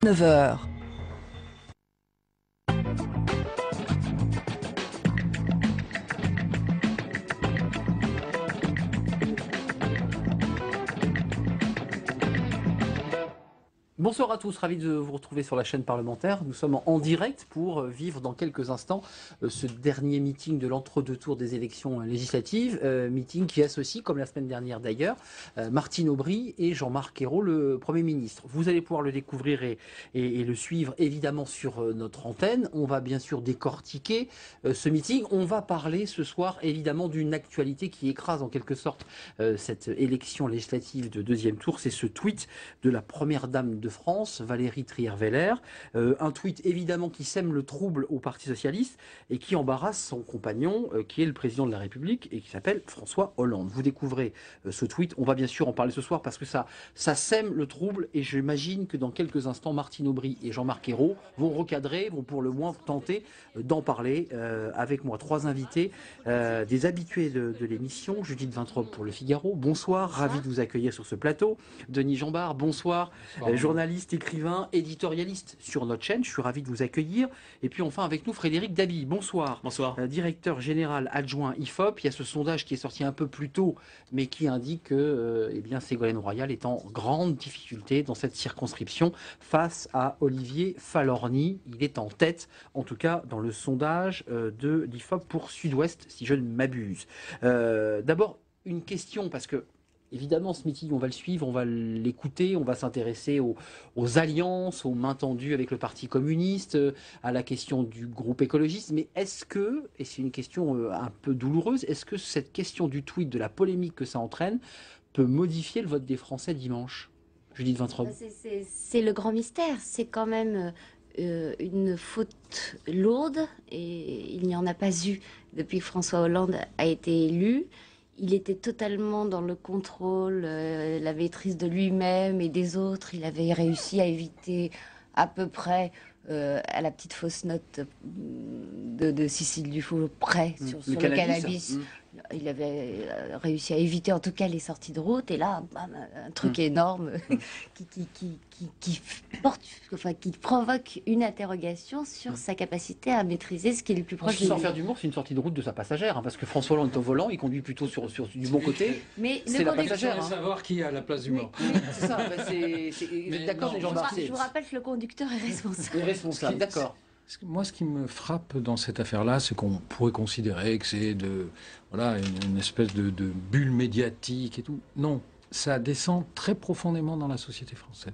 9 heures. Bonsoir à tous, ravi de vous retrouver sur la chaîne parlementaire. Nous sommes en direct pour vivre dans quelques instants ce dernier meeting de l'entre-deux tours des élections législatives. Meeting qui associe, comme la semaine dernière d'ailleurs, Martine Aubry et Jean-Marc Ayrault, le Premier ministre. Vous allez pouvoir le découvrir et le suivre évidemment sur notre antenne. On va bien sûr décortiquer ce meeting. On va parler ce soir évidemment d'une actualité qui écrase en quelque sorte cette élection législative de deuxième tour. C'est ce tweet de la première dame de France, Valérie Trierweiler, un tweet évidemment qui sème le trouble au Parti Socialiste et qui embarrasse son compagnon qui est le président de la République et qui s'appelle François Hollande. Vous découvrez ce tweet, on va bien sûr en parler ce soir parce que ça sème le trouble et j'imagine que dans quelques instants Martine Aubry et Jean-Marc Ayrault vont recadrer, vont pour le moins tenter d'en parler avec moi. Trois invités, des habitués de l'émission, Judith Vintraube pour Le Figaro, bonsoir, ravi de vous accueillir sur ce plateau. Denis Jambard, bonsoir, journaliste, écrivain, éditorialiste sur notre chaîne. Je suis ravi de vous accueillir. Et puis enfin avec nous Frédéric Dabi. Bonsoir. Bonsoir. Directeur général adjoint IFOP. Il y a ce sondage qui est sorti un peu plus tôt, mais qui indique que eh bien, Ségolène Royal est en grande difficulté dans cette circonscription face à Olivier Falorni. Il est en tête, en tout cas dans le sondage de l'IFOP pour Sud-Ouest, si je ne m'abuse. D'abord, une question, parce que évidemment, ce meeting, on va le suivre, on va l'écouter, on va s'intéresser aux alliances, aux mains tendues avec le Parti communiste, à la question du groupe écologiste. Mais est-ce que, et c'est une question un peu douloureuse, est-ce que cette question du tweet, de la polémique que ça entraîne, peut modifier le vote des Français dimanche? Judith Vintraube. C'est le grand mystère. C'est quand même une faute lourde et il n'y en a pas eu depuis que François Hollande a été élu. Il était totalement dans le contrôle, la maîtrise de lui-même et des autres. Il avait réussi à éviter à peu près, à la petite fausse note de Cécile Dufaux, près sur le cannabis. Il avait réussi à éviter en tout cas les sorties de route. Et là, bam, un truc énorme qui provoque une interrogation sur sa capacité à maîtriser ce qui est le plus proche de lui. Sans faire d'humour, c'est une sortie de route de sa passagère, hein, parce que François Hollande est au volant, il conduit plutôt sur du bon côté. Mais c'est la passagère. Il faut savoir qui est à la place du mort. C'est ça, d'accord, les gens je vous rappelle que le conducteur est responsable. Il est responsable, d'accord. Moi, ce qui me frappe dans cette affaire-là, c'est qu'on pourrait considérer que c'est une espèce de bulle médiatique et tout. Non, ça descend très profondément dans la société française.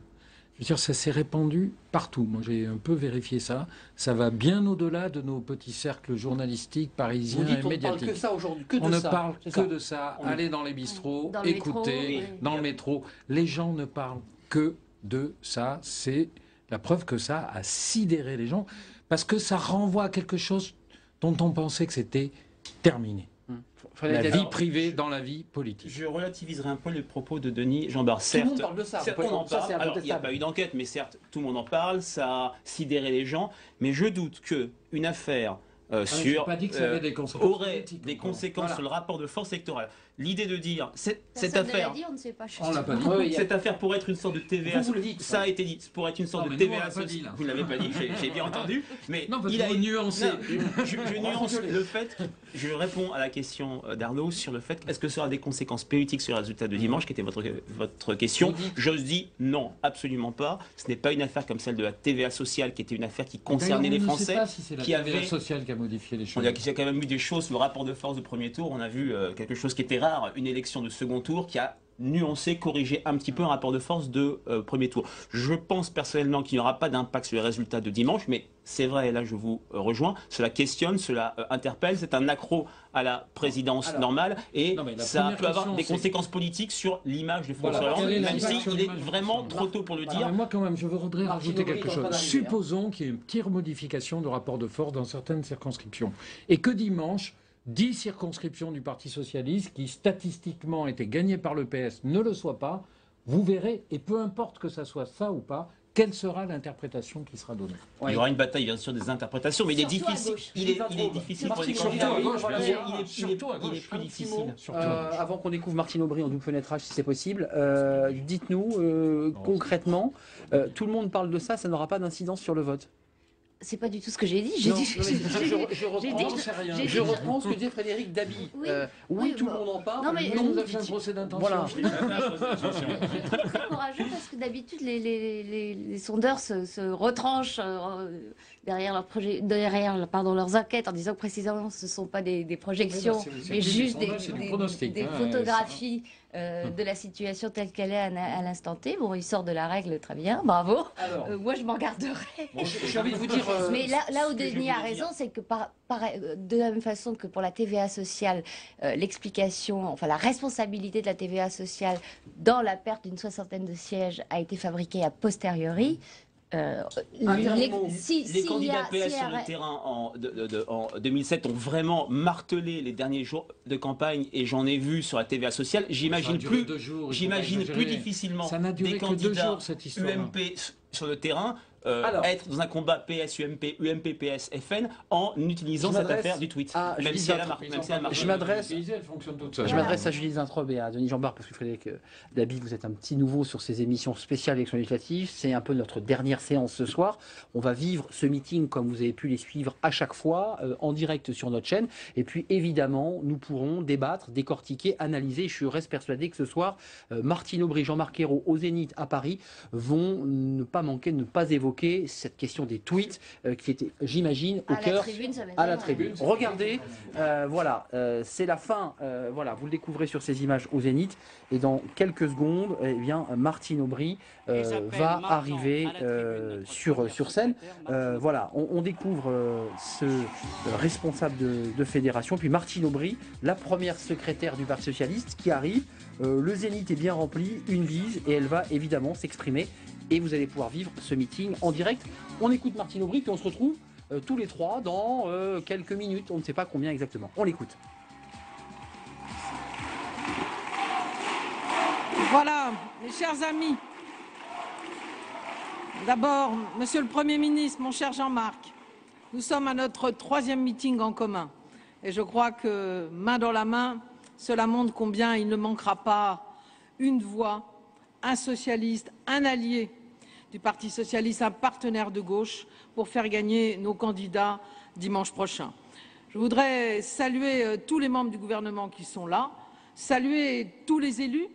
Je veux dire, ça s'est répandu partout. Moi, j'ai un peu vérifié ça. Ça va bien au-delà de nos petits cercles journalistiques parisiens et médiatiques. On ne parle que ça aujourd'hui, que de ça. On ne parle que de ça. Aller dans les bistrots, écouter, dans le métro. Les gens ne parlent que de ça. C'est la preuve que ça a sidéré les gens. Parce que ça renvoie à quelque chose dont on pensait que c'était terminé. La vie privée dans la vie politique. Je relativiserai un peu les propos de Denis Jambard. Certes, tout le monde parle de ça. On en parle. Alors, il n'y a pas eu d'enquête, mais certes, tout le monde en parle. Ça a sidéré les gens. Mais je doute qu'une affaire aurait des conséquences sur le rapport de force électorale. L'idée de dire cette affaire, on ne sait pas. On l'a pas dit. Cette affaire pourrait être une sorte de TVA. Vous le dites, ça a été dit. Pour être une sorte de TVA. Vous ne l'avez pas dit. J'ai bien entendu. Mais non, parce qu'il a nuancé. Je nuance le fait. Je réponds à la question d'Arnaud sur le fait est-ce que ça aura des conséquences politiques sur le résultat de dimanche, qui était votre question. J'ose dis non, absolument pas. Ce n'est pas une affaire comme celle de la TVA sociale, qui était une affaire qui concernait les Français. On ne sait pas si c'est la TVA sociale qui a modifié les choses. Il y a quand même eu des choses sur le rapport de force de premier tour. On a vu quelque chose qui était rare, une élection de second tour qui a nuancé, corrigé un petit peu un rapport de force de premier tour. Je pense personnellement qu'il n'y aura pas d'impact sur les résultats de dimanche, mais c'est vrai, et là je vous rejoins, cela questionne, cela interpelle, c'est un accroc à la présidence normale, et ça peut avoir des conséquences politiques sur l'image de François Hollande, même s'il est vraiment trop tôt pour le dire. Mais moi quand même, je voudrais rajouter quelque chose. Supposons qu'il y ait une petite modification de rapport de force dans certaines circonscriptions, et que dimanche, 10 circonscriptions du Parti Socialiste, qui statistiquement étaient gagnées par le PS, ne le soient pas, vous verrez, et peu importe que ça soit ça ou pas, quelle sera l'interprétation qui sera donnée? Il y aura une bataille bien sûr des interprétations, mais il est difficile. Il est difficile pour les candidats. Il est plus difficile. Avant qu'on découvre Martine Aubry en double fenêtrage, si c'est possible, dites-nous concrètement, tout le monde parle de ça, ça n'aura pas d'incidence sur le vote. C'est pas du tout ce que j'ai dit. J'ai dit. Je reprends ce que disait Frédéric Dabi. Oui, tout le monde en parle. Non, mais non, Vous avez fait un procès d'intention. Voilà. Je trouve très courageux parce que d'habitude les sondeurs se retranchent derrière leurs enquêtes en disant que précisément ce ne sont pas des projections, mais juste des photographies de la situation telle qu'elle est à l'instant T. Bon, il sort de la règle, très bien, bravo. Moi, je m'en garderai. Bon, j'ai envie de vous dire. Mais là où Denis a raison, c'est que de la même façon que pour la TVA sociale, l'explication, enfin la responsabilité de la TVA sociale dans la perte d'une 60aine de sièges a été fabriquée a posteriori. Les candidats PS sur le terrain en 2007 ont vraiment martelé les derniers jours de campagne et j'en ai vu sur la TVA sociale. J'imagine plus difficilement des candidats UMP sur le terrain être dans un combat PS-UMP, UMP-PS, FN en utilisant cette affaire du tweet. Même si elle a marqué. Je m'adresse à Julie Zintrobe et à Denis Jambard parce que Frédéric Dabi, vous êtes un petit nouveau sur ces émissions spéciales élections législatives. C'est un peu notre dernière séance ce soir. On va vivre ce meeting comme vous avez pu les suivre à chaque fois en direct sur notre chaîne. Et puis évidemment, nous pourrons débattre, décortiquer, analyser. Je reste persuadé que ce soir, Martine Aubry, Jean-Marc Ayrault au Zénith à Paris vont ne pas manquer, ne pas évoquer cette question des tweets qui était, j'imagine, au cœur à la tribune. Regardez, voilà, c'est la fin. Voilà, vous le découvrez sur ces images au Zénith. Et dans quelques secondes, eh bien, Martine Aubry va arriver sur scène. Voilà, on découvre ce responsable de fédération, puis Martine Aubry, la première secrétaire du Parti socialiste, qui arrive. Le Zénith est bien rempli, une bise, et elle va évidemment s'exprimer. Et vous allez pouvoir vivre ce meeting en direct. On écoute Martine Aubry, puis on se retrouve tous les trois dans quelques minutes. On ne sait pas combien exactement. On l'écoute. Voilà, mes chers amis. D'abord, Monsieur le Premier ministre, mon cher Jean-Marc, nous sommes à notre 3e meeting en commun. Et je crois que, main dans la main, cela montre combien il ne manquera pas une voix, un socialiste, un allié du Parti socialiste, un partenaire de gauche pour faire gagner nos candidats dimanche prochain. Je voudrais saluer tous les membres du gouvernement qui sont là, saluer tous les élus,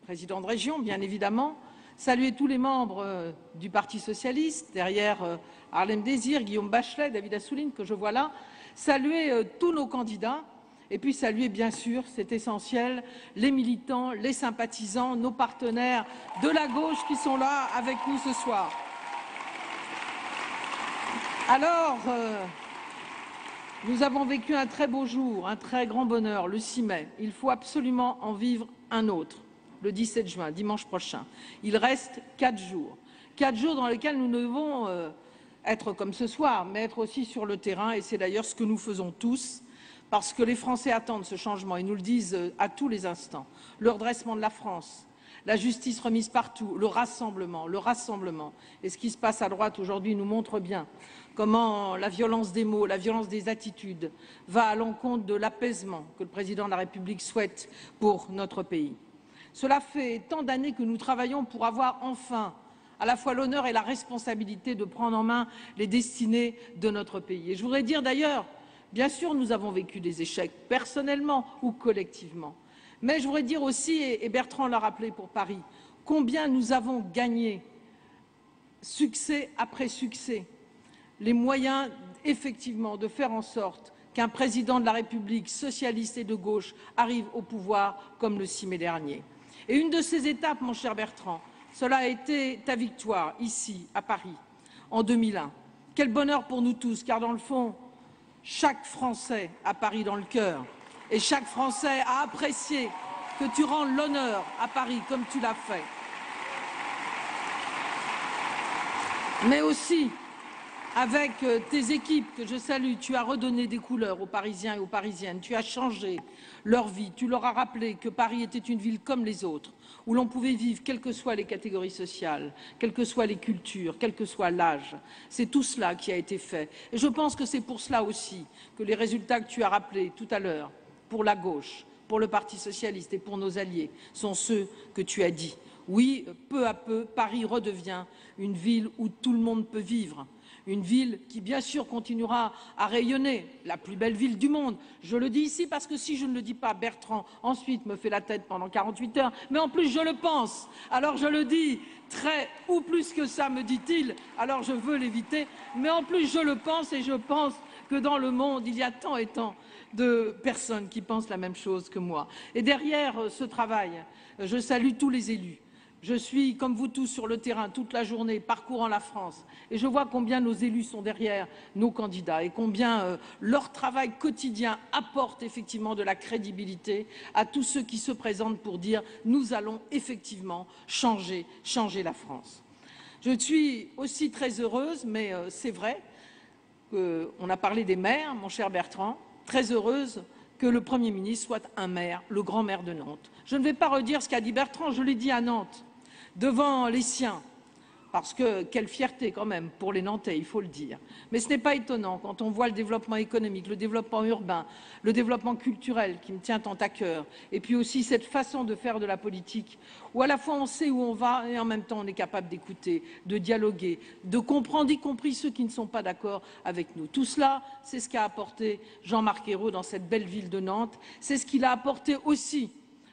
présidents de région bien évidemment, saluer tous les membres du Parti socialiste, derrière Harlem Désir, Guillaume Bachelet, David Assouline que je vois là, saluer tous nos candidats. Et puis saluer, bien sûr, c'est essentiel, les militants, les sympathisants, nos partenaires de la gauche qui sont là avec nous ce soir. Alors, nous avons vécu un très beau jour, un très grand bonheur, le 6 mai. Il faut absolument en vivre un autre, le 17 juin, dimanche prochain. Il reste 4 jours. 4 jours dans lesquels nous devons être comme ce soir, mais être aussi sur le terrain. Et c'est d'ailleurs ce que nous faisons tous. Parce que les Français attendent ce changement, ils nous le disent à tous les instants. Le redressement de la France, la justice remise partout, le rassemblement. Et ce qui se passe à droite aujourd'hui nous montre bien comment la violence des mots, la violence des attitudes va à l'encontre de l'apaisement que le président de la République souhaite pour notre pays. Cela fait tant d'années que nous travaillons pour avoir enfin à la fois l'honneur et la responsabilité de prendre en main les destinées de notre pays. Et je voudrais dire d'ailleurs, bien sûr, nous avons vécu des échecs, personnellement ou collectivement. Mais je voudrais dire aussi, et Bertrand l'a rappelé pour Paris, combien nous avons gagné, succès après succès, les moyens, effectivement, de faire en sorte qu'un président de la République socialiste et de gauche arrive au pouvoir comme le 6 mai dernier. Et une de ces étapes, mon cher Bertrand, cela a été ta victoire, ici, à Paris, en 2001. Quel bonheur pour nous tous, car dans le fond, chaque Français a Paris dans le cœur et chaque Français a apprécié que tu rendes l'honneur à Paris comme tu l'as fait. Mais aussi, avec tes équipes que je salue, tu as redonné des couleurs aux Parisiens et aux Parisiennes, tu as changé leur vie, tu leur as rappelé que Paris était une ville comme les autres, où l'on pouvait vivre quelles que soient les catégories sociales, quelles que soient les cultures, quel que soit l'âge. C'est tout cela qui a été fait. Et je pense que c'est pour cela aussi que les résultats que tu as rappelés tout à l'heure, pour la gauche, pour le Parti socialiste et pour nos alliés, sont ceux que tu as dit. Oui, peu à peu, Paris redevient une ville où tout le monde peut vivre. Une ville qui, bien sûr, continuera à rayonner, la plus belle ville du monde. Je le dis ici parce que si je ne le dis pas, Bertrand ensuite me fait la tête pendant 48 heures. Mais en plus, je le pense. Alors je le dis très ou plus que ça, me dit-il. Alors je veux l'éviter. Mais en plus, je le pense et je pense que dans le monde, il y a tant et tant de personnes qui pensent la même chose que moi. Et derrière ce travail, je salue tous les élus. Je suis, comme vous tous, sur le terrain toute la journée, parcourant la France. Et je vois combien nos élus sont derrière nos candidats et combien leur travail quotidien apporte effectivement de la crédibilité à tous ceux qui se présentent pour dire « nous allons effectivement changer la France ». Je suis aussi très heureuse, mais c'est vrai, on a parlé des maires, mon cher Bertrand, très heureuse que le Premier ministre soit un maire, le grand maire de Nantes. Je ne vais pas redire ce qu'a dit Bertrand, je l'ai dit à Nantes, devant les siens, parce que quelle fierté quand même pour les Nantais, il faut le dire. Mais ce n'est pas étonnant quand on voit le développement économique, le développement urbain, le développement culturel qui me tient tant à cœur, et puis aussi cette façon de faire de la politique, où à la fois on sait où on va et en même temps on est capable d'écouter, de dialoguer, de comprendre, y compris ceux qui ne sont pas d'accord avec nous. Tout cela, c'est ce qu'a apporté Jean-Marc Ayrault dans cette belle ville de Nantes, c'est ce qu'il a apporté aussi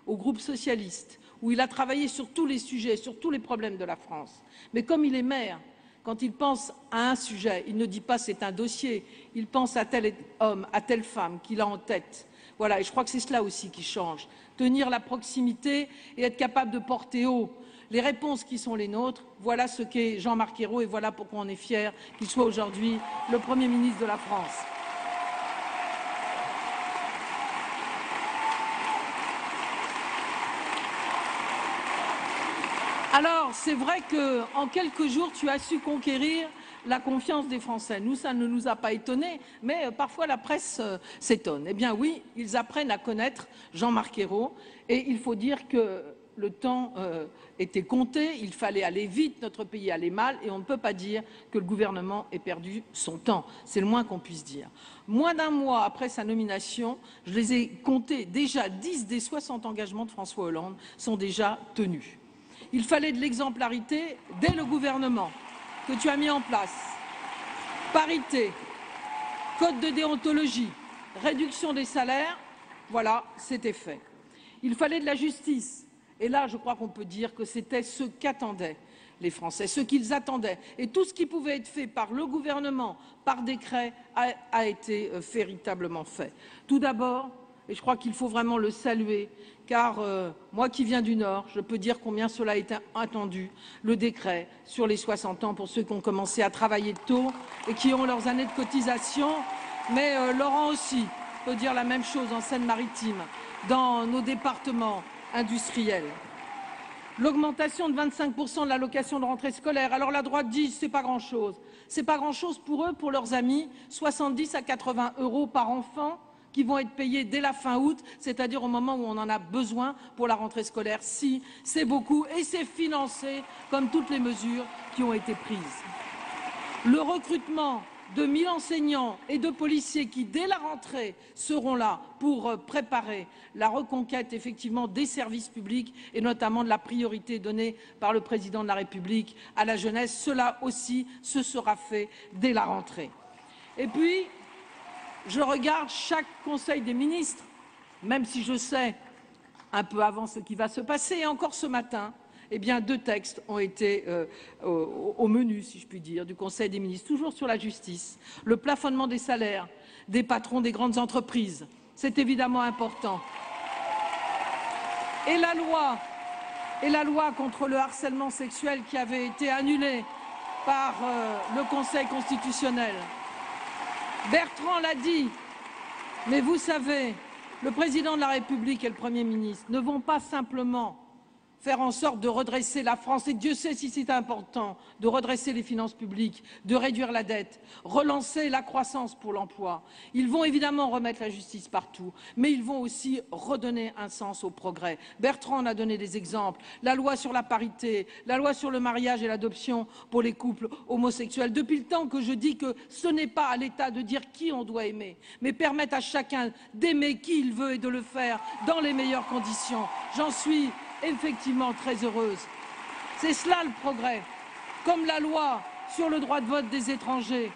au groupe socialiste, où il a travaillé sur tous les sujets, sur tous les problèmes de la France. Mais comme il est maire, quand il pense à un sujet, il ne dit pas c'est un dossier, il pense à tel homme, à telle femme qu'il a en tête. Voilà, et je crois que c'est cela aussi qui change. Tenir la proximité et être capable de porter haut les réponses qui sont les nôtres, voilà ce qu'est Jean-Marc Ayrault et voilà pourquoi on est fiers qu'il soit aujourd'hui le Premier ministre de la France. Alors, c'est vrai qu'en quelques jours, tu as su conquérir la confiance des Français. Nous, ça ne nous a pas étonnés, mais parfois la presse s'étonne. Eh bien oui, ils apprennent à connaître Jean-Marc Ayrault et il faut dire que le temps était compté, il fallait aller vite, notre pays allait mal et on ne peut pas dire que le gouvernement ait perdu son temps. C'est le moins qu'on puisse dire. Moins d'un mois après sa nomination, je les ai comptés, déjà 10 des 60 engagements de François Hollande sont déjà tenus. Il fallait de l'exemplarité dès le gouvernement que tu as mis en place. Parité, code de déontologie, réduction des salaires, voilà, c'était fait. Il fallait de la justice. Et là, je crois qu'on peut dire que c'était ce qu'attendaient les Français, ce qu'ils attendaient. Et tout ce qui pouvait être fait par le gouvernement, par décret, a été véritablement fait. Tout d'abord, et je crois qu'il faut vraiment le saluer, car moi qui viens du Nord, je peux dire combien cela a été attendu, le décret sur les 60 ans pour ceux qui ont commencé à travailler tôt et qui ont leurs années de cotisation. Mais Laurent aussi peut dire la même chose en Seine-Maritime, dans nos départements industriels. L'augmentation de 25% de l'allocation de rentrée scolaire. Alors la droite dit c'est pas grand-chose. C'est pas grand-chose pour eux, pour leurs amis, 70 à 80 € par enfant qui vont être payés dès la fin août, c'est-à-dire au moment où on en a besoin pour la rentrée scolaire. Si, c'est beaucoup et c'est financé comme toutes les mesures qui ont été prises. Le recrutement de 1000 enseignants et de policiers qui, dès la rentrée, seront là pour préparer la reconquête effectivement des services publics et notamment de la priorité donnée par le président de la République à la jeunesse. Cela aussi, ce sera fait dès la rentrée. Et puis, je regarde chaque Conseil des ministres, même si je sais un peu avant ce qui va se passer, et encore ce matin, eh bien, 2 textes ont été au menu, si je puis dire, du Conseil des ministres, toujours sur la justice. Le plafonnement des salaires des patrons des grandes entreprises, c'est évidemment important. Et la loi contre le harcèlement sexuel qui avait été annulée par le Conseil constitutionnel. Bertrand l'a dit, mais vous savez, le président de la République et le Premier ministre ne vont pas simplement faire en sorte de redresser la France, et Dieu sait si c'est important, de redresser les finances publiques, de réduire la dette, relancer la croissance pour l'emploi. Ils vont évidemment remettre la justice partout, mais ils vont aussi redonner un sens au progrès. Bertrand en a donné des exemples, la loi sur la parité, la loi sur le mariage et l'adoption pour les couples homosexuels. Depuis le temps que je dis que ce n'est pas à l'État de dire qui on doit aimer, mais permettre à chacun d'aimer qui il veut et de le faire dans les meilleures conditions. J'en suis effectivement très heureuse. C'est cela le progrès. Comme la loi sur le droit de vote des étrangers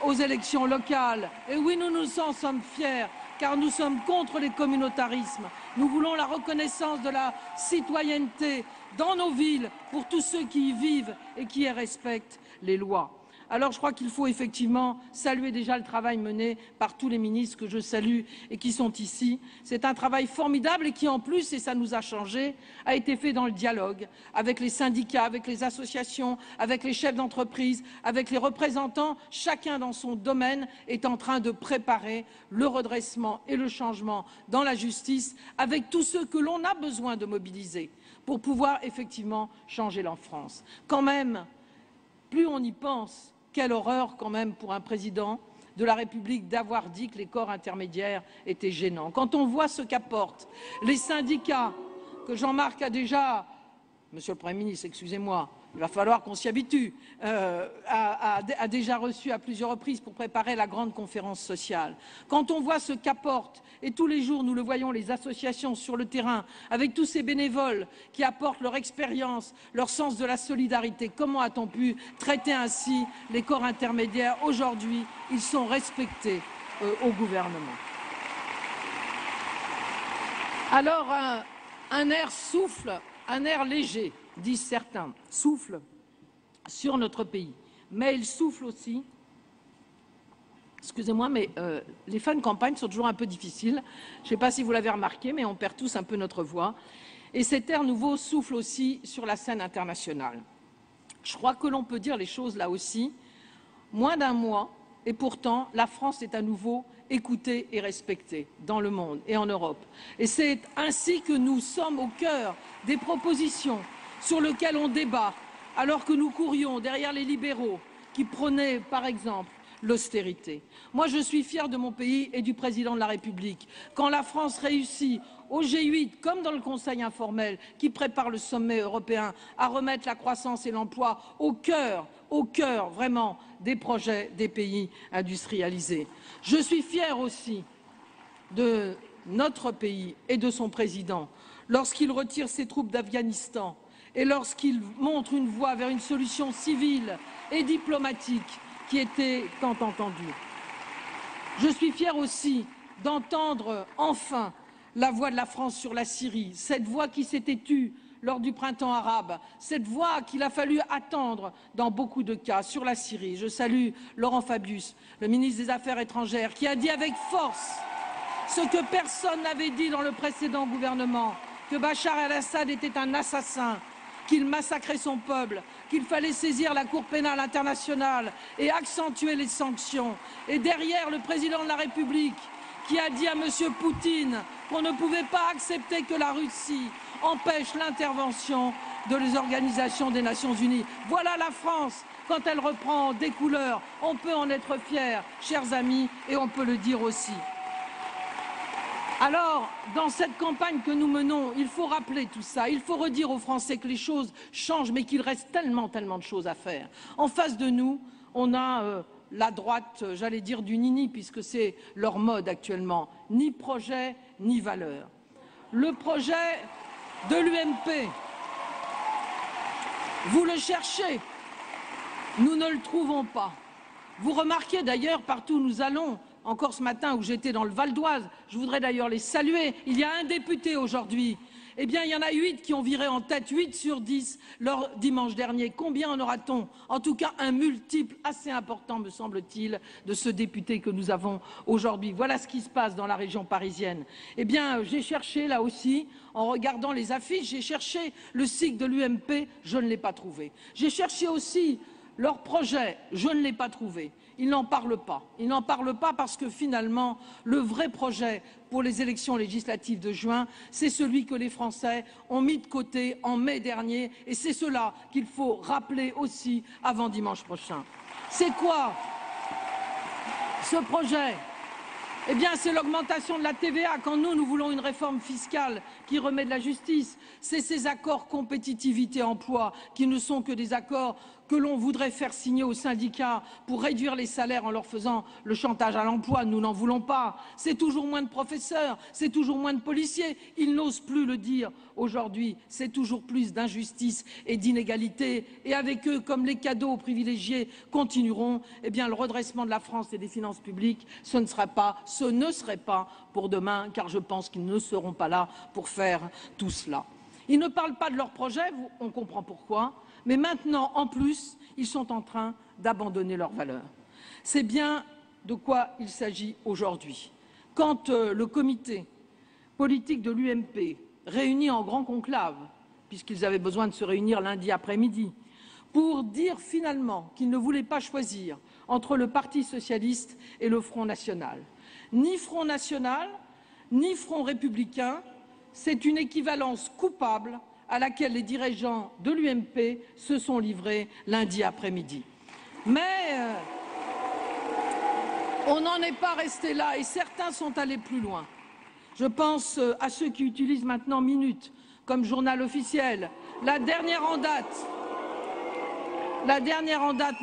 aux élections locales. Et oui, nous nous en sommes fiers, car nous sommes contre les communautarismes. Nous voulons la reconnaissance de la citoyenneté dans nos villes pour tous ceux qui y vivent et qui respectent les lois. Alors je crois qu'il faut effectivement saluer déjà le travail mené par tous les ministres que je salue et qui sont ici. C'est un travail formidable et qui en plus, et ça nous a changé, a été fait dans le dialogue avec les syndicats, avec les associations, avec les chefs d'entreprise, avec les représentants. Chacun dans son domaine est en train de préparer le redressement et le changement dans la justice avec tous ceux que l'on a besoin de mobiliser pour pouvoir effectivement changer la France. Quand même, plus on y pense, quelle horreur quand même pour un président de la République d'avoir dit que les corps intermédiaires étaient gênants. Quand on voit ce qu'apportent les syndicats, que Jean-Marc a déjà, Monsieur le Premier ministre, excusez-moi, il va falloir qu'on s'y habitue, a déjà reçu à plusieurs reprises pour préparer la grande conférence sociale. Quand on voit ce qu'apportent, et tous les jours nous le voyons, les associations sur le terrain, avec tous ces bénévoles qui apportent leur expérience, leur sens de la solidarité, comment a-t-on pu traiter ainsi les corps intermédiaires? Aujourd'hui, ils sont respectés au gouvernement. Alors, un air souffle, un air léger, disent certains, souffle sur notre pays. Mais il souffle aussi, excusez-moi, mais les fins de campagne sont toujours un peu difficiles. Je ne sais pas si vous l'avez remarqué, mais on perd tous un peu notre voix. Et cet air nouveau souffle aussi sur la scène internationale. Je crois que l'on peut dire les choses là aussi. Moins d'un mois, et pourtant, la France est à nouveau écoutée et respectée dans le monde et en Europe. Et c'est ainsi que nous sommes au cœur des propositions sur lesquelles on débat, alors que nous courions derrière les libéraux qui prônaient, par exemple, l'austérité. Moi, je suis fière de mon pays et du président de la République. Quand la France réussit au G8, comme dans le Conseil informel, qui prépare le sommet européen, à remettre la croissance et l'emploi au cœur vraiment des projets des pays industrialisés. Je suis fière aussi de notre pays et de son président lorsqu'il retire ses troupes d'Afghanistan et lorsqu'il montre une voie vers une solution civile et diplomatique qui était tant entendue. Je suis fière aussi d'entendre enfin la voix de la France sur la Syrie, cette voix qui s'était tue lors du printemps arabe, cette voix qu'il a fallu attendre dans beaucoup de cas sur la Syrie. Je salue Laurent Fabius, le ministre des Affaires étrangères, qui a dit avec force ce que personne n'avait dit dans le précédent gouvernement, que Bachar el-Assad était un assassin, qu'il massacrait son peuple, qu'il fallait saisir la Cour pénale internationale et accentuer les sanctions. Et derrière, le président de la République qui a dit à M. Poutine qu'on ne pouvait pas accepter que la Russie empêche l'intervention des organisations des Nations Unies. Voilà la France, quand elle reprend des couleurs. On peut en être fier, chers amis, et on peut le dire aussi. Alors, dans cette campagne que nous menons, il faut rappeler tout ça. Il faut redire aux Français que les choses changent, mais qu'il reste tellement de choses à faire. En face de nous, on a la droite, j'allais dire, du nini, puisque c'est leur mode actuellement. Ni projet, ni valeur. Le projet de l'UMP, vous le cherchez, nous ne le trouvons pas. Vous remarquez d'ailleurs, partout où nous allons, encore ce matin où j'étais dans le Val d'Oise, je voudrais d'ailleurs les saluer, il y a un député aujourd'hui. Eh bien, il y en a 8 qui ont viré en tête, 8 sur 10, lors dimanche dernier. Combien en aura-t-on? En tout cas, un multiple assez important, me semble-t-il, de ce député que nous avons aujourd'hui. Voilà ce qui se passe dans la région parisienne. Eh bien, j'ai cherché, là aussi, en regardant les affiches, j'ai cherché le sigle de l'UMP, je ne l'ai pas trouvé. J'ai cherché aussi Leur projet, je ne l'ai pas trouvé. Ils n'en parlent pas. Ils n'en parlent pas parce que finalement, le vrai projet pour les élections législatives de juin, c'est celui que les Français ont mis de côté en mai dernier. Et c'est cela qu'il faut rappeler aussi avant dimanche prochain. C'est quoi ce projet? Eh bien, c'est l'augmentation de la TVA quand nous voulons une réforme fiscale qui remet de la justice. C'est ces accords compétitivité-emploi qui ne sont que des accords que l'on voudrait faire signer aux syndicats pour réduire les salaires en leur faisant le chantage à l'emploi. Nous n'en voulons pas. C'est toujours moins de professeurs, c'est toujours moins de policiers. Ils n'osent plus le dire aujourd'hui. C'est toujours plus d'injustice et d'inégalité. Et avec eux, comme les cadeaux privilégiés continueront, eh bien, le redressement de la France et des finances publiques, ce ne serait pas pour demain, car je pense qu'ils ne seront pas là pour faire tout cela. Ils ne parlent pas de leur projet, on comprend pourquoi, mais maintenant, en plus, ils sont en train d'abandonner leurs valeurs. C'est bien de quoi il s'agit aujourd'hui. Quand le comité politique de l'UMP, réuni en grand conclave, puisqu'ils avaient besoin de se réunir lundi après-midi, pour dire finalement qu'ils ne voulaient pas choisir entre le Parti socialiste et le Front national. Ni Front national, ni Front républicain, c'est une équivalence coupable à laquelle les dirigeants de l'UMP se sont livrés lundi après-midi. Mais on n'en est pas resté là et certains sont allés plus loin. Je pense à ceux qui utilisent maintenant Minute comme journal officiel. La dernière en date,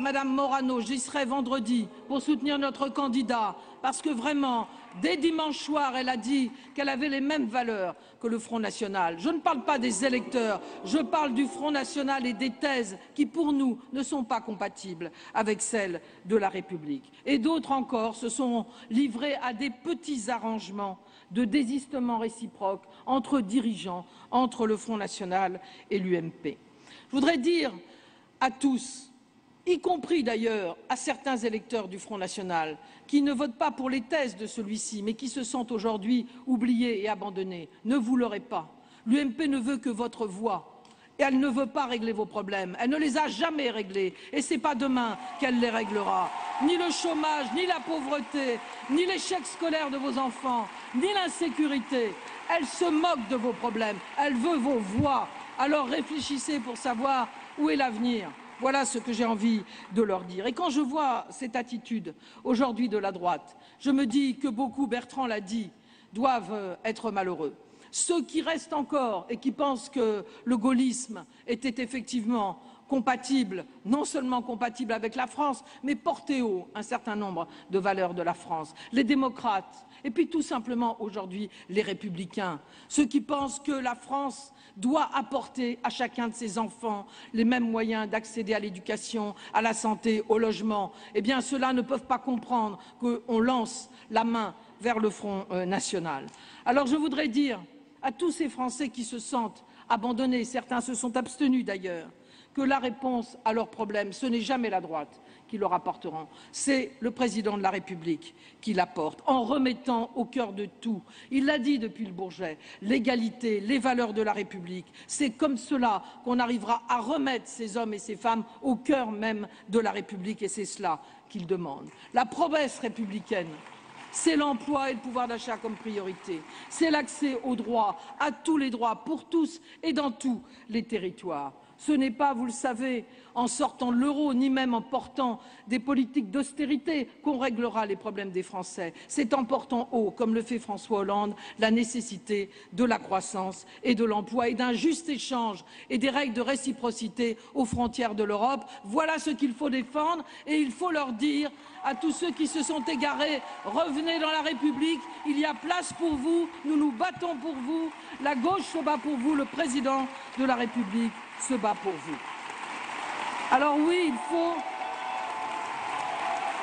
Madame Morano, j'y serai vendredi pour soutenir notre candidat, parce que vraiment, dès dimanche soir, elle a dit qu'elle avait les mêmes valeurs que le Front national. Je ne parle pas des électeurs, je parle du Front national et des thèses qui, pour nous, ne sont pas compatibles avec celles de la République. Et d'autres encore se sont livrés à des petits arrangements de désistement réciproque entre dirigeants, entre le Front national et l'UMP. Je voudrais dire à tous, y compris d'ailleurs à certains électeurs du Front national, qui ne votent pas pour les thèses de celui-ci, mais qui se sentent aujourd'hui oubliés et abandonnés. Ne vous leurrez pas. L'UMP ne veut que votre voix. Et elle ne veut pas régler vos problèmes. Elle ne les a jamais réglés. Et ce n'est pas demain qu'elle les réglera. Ni le chômage, ni la pauvreté, ni l'échec scolaire de vos enfants, ni l'insécurité. Elle se moque de vos problèmes. Elle veut vos voix. Alors réfléchissez pour savoir où est l'avenir. Voilà ce que j'ai envie de leur dire. Et quand je vois cette attitude aujourd'hui de la droite, je me dis que beaucoup, Bertrand l'a dit, doivent être malheureux. Ceux qui restent encore et qui pensent que le gaullisme était effectivement compatible, non seulement compatible avec la France, mais portait haut un certain nombre de valeurs de la France. Les démocrates, et puis tout simplement aujourd'hui les républicains, ceux qui pensent que la France doit apporter à chacun de ses enfants les mêmes moyens d'accéder à l'éducation, à la santé, au logement, eh bien ceux-là ne peuvent pas comprendre qu'on lance la main vers le Front national. Alors je voudrais dire à tous ces Français qui se sentent abandonnés, certains se sont abstenus d'ailleurs, que la réponse à leurs problèmes, ce n'est jamais la droite qui leur apporteront, c'est le président de la République qui l'apporte, en remettant au cœur de tout, il l'a dit depuis le Bourget, l'égalité, les valeurs de la République. C'est comme cela qu'on arrivera à remettre ces hommes et ces femmes au cœur même de la République, et c'est cela qu'ils demandent. La promesse républicaine, c'est l'emploi et le pouvoir d'achat comme priorité. C'est l'accès aux droits, à tous les droits, pour tous et dans tous les territoires. Ce n'est pas, vous le savez, en sortant de l'euro, ni même en portant des politiques d'austérité qu'on réglera les problèmes des Français. C'est en portant haut, comme le fait François Hollande, la nécessité de la croissance et de l'emploi et d'un juste échange et des règles de réciprocité aux frontières de l'Europe. Voilà ce qu'il faut défendre et il faut leur dire à tous ceux qui se sont égarés, revenez dans la République, il y a place pour vous, nous nous battons pour vous, la gauche se bat pour vous, le président de la République se bat pour vous. Alors oui,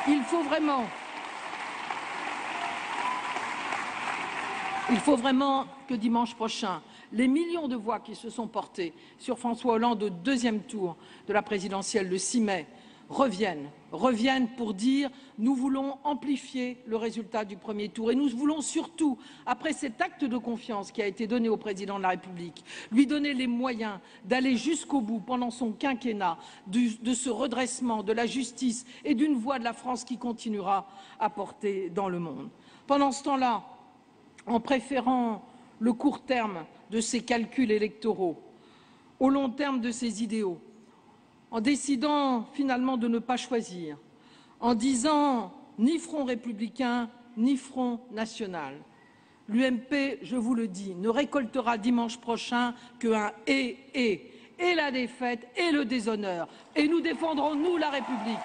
il faut vraiment que dimanche prochain, les millions de voix qui se sont portées sur François Hollande au deuxième tour de la présidentielle le 6 mai reviennent pour dire nous voulons amplifier le résultat du premier tour et nous voulons surtout, après cet acte de confiance qui a été donné au président de la République, lui donner les moyens d'aller jusqu'au bout pendant son quinquennat de ce redressement de la justice et d'une voix de la France qui continuera à porter dans le monde. Pendant ce temps-là, en préférant le court terme de ses calculs électoraux au long terme de ses idéaux, en décidant finalement de ne pas choisir, en disant ni front républicain, ni front national. L'UMP, je vous le dis, ne récoltera dimanche prochain qu'un et la défaite et le déshonneur. Et nous défendrons, nous, la République,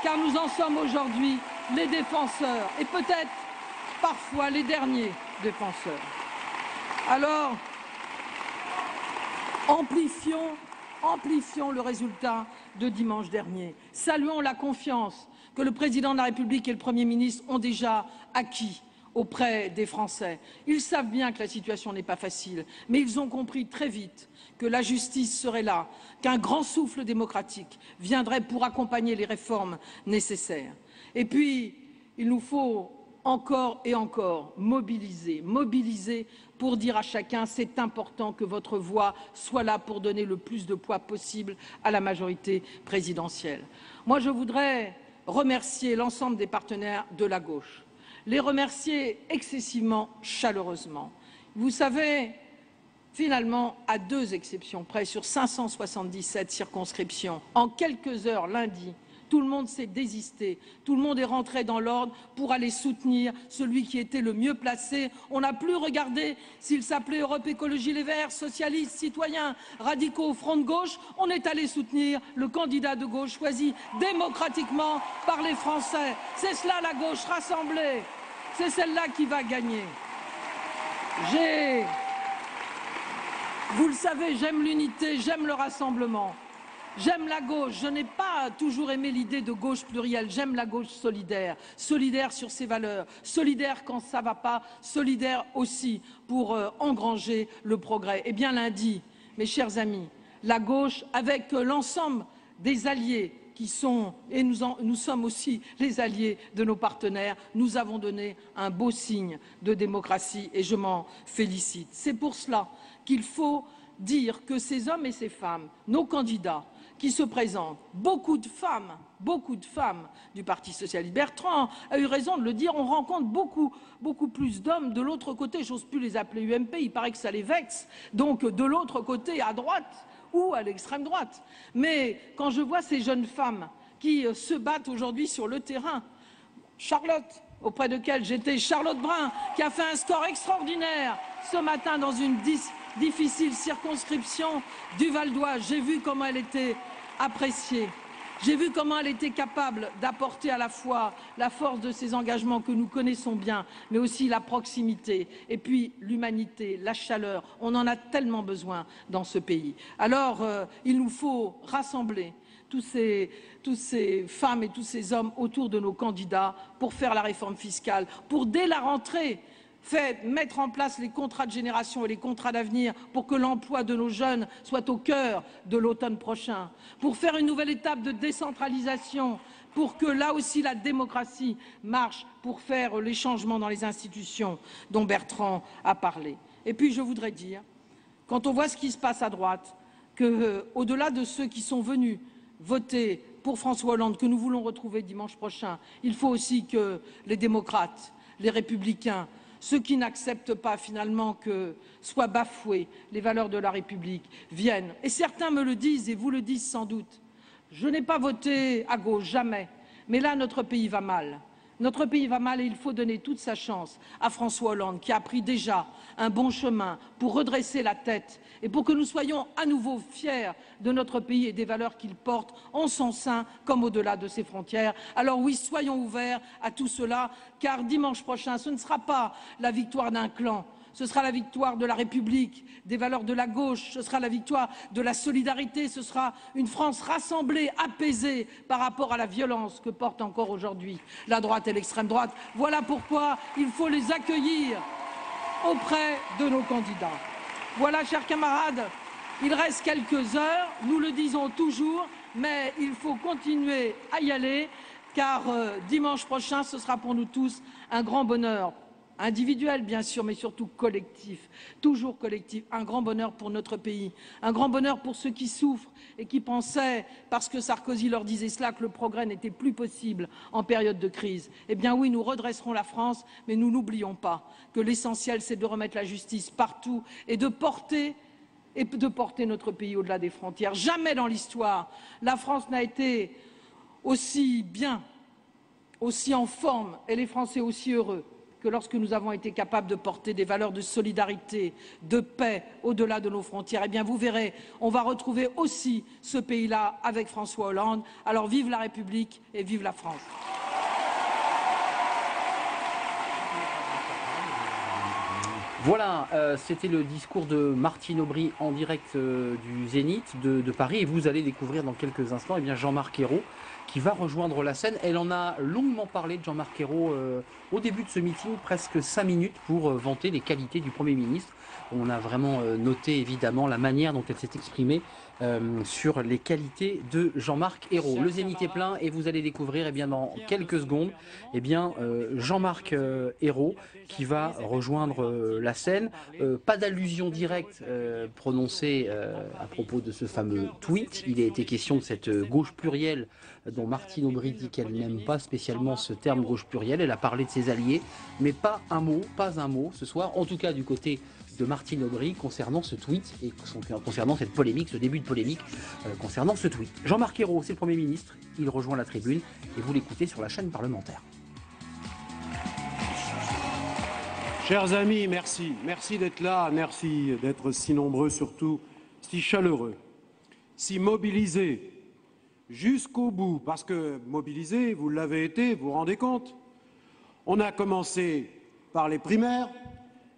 car nous en sommes aujourd'hui les défenseurs et peut-être parfois les derniers défenseurs. Alors, amplifions le résultat de dimanche dernier. Saluons la confiance que le président de la République et le Premier ministre ont déjà acquis auprès des Français. Ils savent bien que la situation n'est pas facile, mais ils ont compris très vite que la justice serait là, qu'un grand souffle démocratique viendrait pour accompagner les réformes nécessaires. Et puis, il nous faut encore et encore mobiliser pour dire à chacun c'est important que votre voix soit là pour donner le plus de poids possible à la majorité présidentielle. Moi, je voudrais remercier l'ensemble des partenaires de la gauche, les remercier excessivement chaleureusement. Vous savez, finalement, à 2 exceptions près, sur 577 circonscriptions, en quelques heures lundi, tout le monde s'est désisté, tout le monde est rentré dans l'ordre pour aller soutenir celui qui était le mieux placé. On n'a plus regardé s'il s'appelait Europe Écologie Les Verts, socialistes, citoyens, radicaux, front de gauche. On est allé soutenir le candidat de gauche choisi démocratiquement par les Français. C'est cela la gauche rassemblée, c'est celle-là qui va gagner. Vous le savez, j'aime l'unité, j'aime le rassemblement. J'aime la gauche, je n'ai pas toujours aimé l'idée de gauche plurielle, j'aime la gauche solidaire, solidaire sur ses valeurs, solidaire quand ça ne va pas, solidaire aussi pour engranger le progrès. Eh bien lundi, mes chers amis, la gauche, avec l'ensemble des alliés qui sont, et nous sommes aussi les alliés de nos partenaires, nous avons donné un beau signe de démocratie et je m'en félicite. C'est pour cela qu'il faut dire que ces hommes et ces femmes, nos candidats, qui se présentent, beaucoup de femmes du Parti socialiste. Bertrand a eu raison de le dire, on rencontre beaucoup plus d'hommes de l'autre côté, j'ose plus les appeler UMP, il paraît que ça les vexe, donc de l'autre côté, à droite ou à l'extrême droite. Mais quand je vois ces jeunes femmes qui se battent aujourd'hui sur le terrain, Charlotte, auprès de laquelle j'étais, Charlotte Brun, qui a fait un score extraordinaire ce matin dans une difficile circonscription du Val d'Oise. J'ai vu comment elle était appréciée. J'ai vu comment elle était capable d'apporter à la fois la force de ses engagements que nous connaissons bien, mais aussi la proximité, et puis l'humanité, la chaleur. On en a tellement besoin dans ce pays. Alors, il nous faut rassembler tous ces femmes et tous ces hommes autour de nos candidats pour faire la réforme fiscale, pour dès la rentrée, mettre en place les contrats de génération et les contrats d'avenir pour que l'emploi de nos jeunes soit au cœur de l'automne prochain, pour faire une nouvelle étape de décentralisation, pour que là aussi la démocratie marche, pour faire les changements dans les institutions dont Bertrand a parlé. Et puis je voudrais dire, quand on voit ce qui se passe à droite, qu'au-delà de ceux qui sont venus voter pour François Hollande, que nous voulons retrouver dimanche prochain, il faut aussi que les démocrates, les républicains, ceux qui n'acceptent pas finalement que soient bafouées les valeurs de la République viennent. Et certains me le disent et vous le disent sans doute. Je n'ai pas voté à gauche, jamais. Mais là, notre pays va mal. Notre pays va mal et il faut donner toute sa chance à François Hollande qui a pris déjà un bon chemin pour redresser la tête et pour que nous soyons à nouveau fiers de notre pays et des valeurs qu'il porte en son sein comme au-delà de ses frontières. Alors oui, soyons ouverts à tout cela car dimanche prochain, ce ne sera pas la victoire d'un clan. Ce sera la victoire de la République, des valeurs de la gauche, ce sera la victoire de la solidarité, ce sera une France rassemblée, apaisée par rapport à la violence que porte encore aujourd'hui la droite et l'extrême droite. Voilà pourquoi il faut les accueillir auprès de nos candidats. Voilà, chers camarades, il reste quelques heures, nous le disons toujours, mais il faut continuer à y aller, car dimanche prochain, ce sera pour nous tous un grand bonheur. Individuel, bien sûr, mais surtout collectif, toujours collectif. Un grand bonheur pour notre pays, un grand bonheur pour ceux qui souffrent et qui pensaient, parce que Sarkozy leur disait cela, que le progrès n'était plus possible en période de crise. Eh bien oui, nous redresserons la France, mais nous n'oublions pas que l'essentiel, c'est de remettre la justice partout et de porter notre pays au-delà des frontières. Jamais dans l'histoire, la France n'a été aussi bien, aussi en forme, et les Français aussi heureux que lorsque nous avons été capables de porter des valeurs de solidarité, de paix au-delà de nos frontières. Eh bien, vous verrez, on va retrouver aussi ce pays-là avec François Hollande. Alors, vive la République et vive la France. Voilà, c'était le discours de Martine Aubry en direct du Zénith de Paris. Et vous allez découvrir dans quelques instants eh bien, Jean-Marc Ayrault qui va rejoindre la scène. Elle en a longuement parlé de Jean-Marc Ayrault au début de ce meeting, presque 5 minutes pour vanter les qualités du Premier ministre. On a vraiment noté évidemment la manière dont elle s'est exprimée sur les qualités de Jean-Marc Ayrault. Le Zénith est plein et vous allez découvrir eh bien, dans quelques secondes eh bien, Jean-Marc Ayrault qui va rejoindre la scène. Pas d'allusion directe prononcée à propos de ce fameux tweet. Il a été question de cette gauche plurielle dont Martine Aubry dit qu'elle n'aime pas spécialement ce terme gauche plurielle. Elle a parlé de ses alliés, mais pas un mot ce soir, en tout cas du côté de Martine Aubry concernant ce tweet et concernant cette polémique, ce début de polémique concernant ce tweet. Jean-Marc Ayrault, c'est le Premier ministre, il rejoint la tribune et vous l'écoutez sur la chaîne parlementaire. Chers amis, merci. Merci d'être là, merci d'être si nombreux, surtout si chaleureux, si mobilisés jusqu'au bout, parce que mobilisés, vous l'avez été, vous vous rendez compte. On a commencé par les primaires,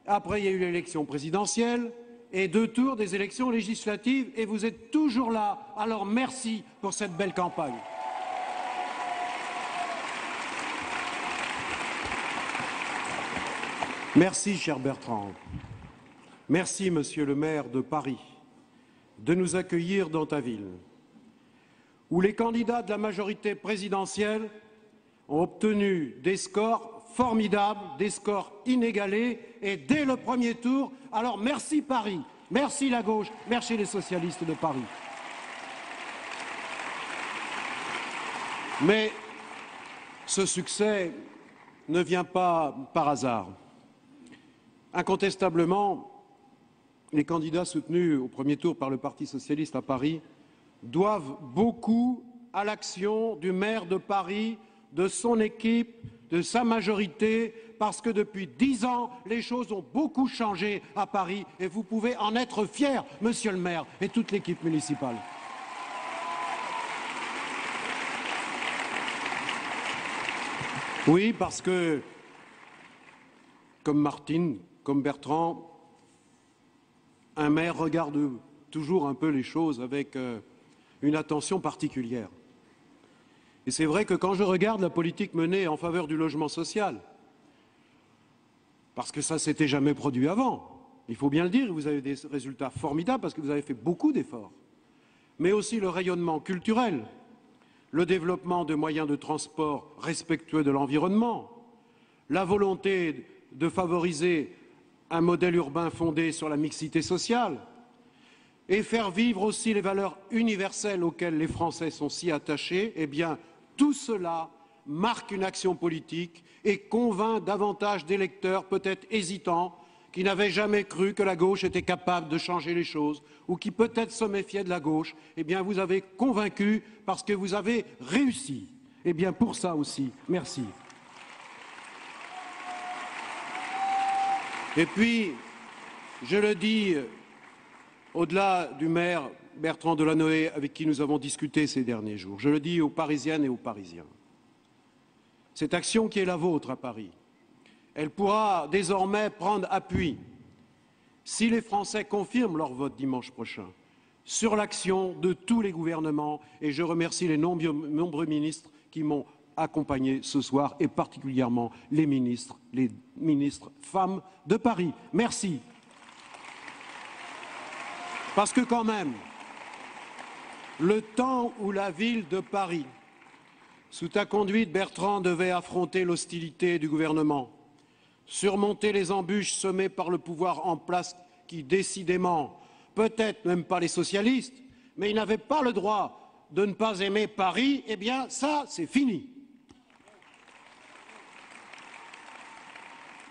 après il y a eu l'élection présidentielle et 2 tours des élections législatives et vous êtes toujours là. Alors merci pour cette belle campagne. Merci, cher Bertrand. Merci, monsieur le maire de Paris, de nous accueillir dans ta ville, où les candidats de la majorité présidentielle ont obtenu des scores formidables, des scores inégalés, et dès le premier tour. Alors merci Paris, merci la gauche, merci les socialistes de Paris. Mais ce succès ne vient pas par hasard. Incontestablement, les candidats soutenus au premier tour par le Parti socialiste à Paris doivent beaucoup à l'action du maire de Paris, de son équipe, de sa majorité, parce que depuis 10 ans, les choses ont beaucoup changé à Paris et vous pouvez en être fiers, monsieur le maire et toute l'équipe municipale. Oui, parce que, comme Martine, comme Bertrand, un maire regarde toujours un peu les choses avec une attention particulière. Et c'est vrai que quand je regarde la politique menée en faveur du logement social, parce que ça ne s'était jamais produit avant, il faut bien le dire, vous avez des résultats formidables parce que vous avez fait beaucoup d'efforts, mais aussi le rayonnement culturel, le développement de moyens de transport respectueux de l'environnement, la volonté de favoriser un modèle urbain fondé sur la mixité sociale et faire vivre aussi les valeurs universelles auxquelles les Français sont si attachés, eh bien, tout cela marque une action politique et convainc davantage d'électeurs peut-être hésitants, qui n'avaient jamais cru que la gauche était capable de changer les choses ou qui peut-être se méfiaient de la gauche. Eh bien, vous avez convaincu parce que vous avez réussi. Eh bien, pour ça aussi, merci. Et puis, je le dis, au-delà du maire Bertrand Delanoë, avec qui nous avons discuté ces derniers jours, je le dis aux Parisiennes et aux Parisiens. Cette action qui est la vôtre à Paris, elle pourra désormais prendre appui, si les Français confirment leur vote dimanche prochain, sur l'action de tous les gouvernements. Et je remercie les nombreux ministres qui m'ont accompagné ce soir, et particulièrement les ministres femmes de Paris. Merci. Parce que quand même, le temps où la ville de Paris, sous ta conduite, Bertrand, devait affronter l'hostilité du gouvernement, surmonter les embûches semées par le pouvoir en place qui, décidément, peut-être même pas les socialistes, mais ils n'avaient pas le droit de ne pas aimer Paris, eh bien ça, c'est fini.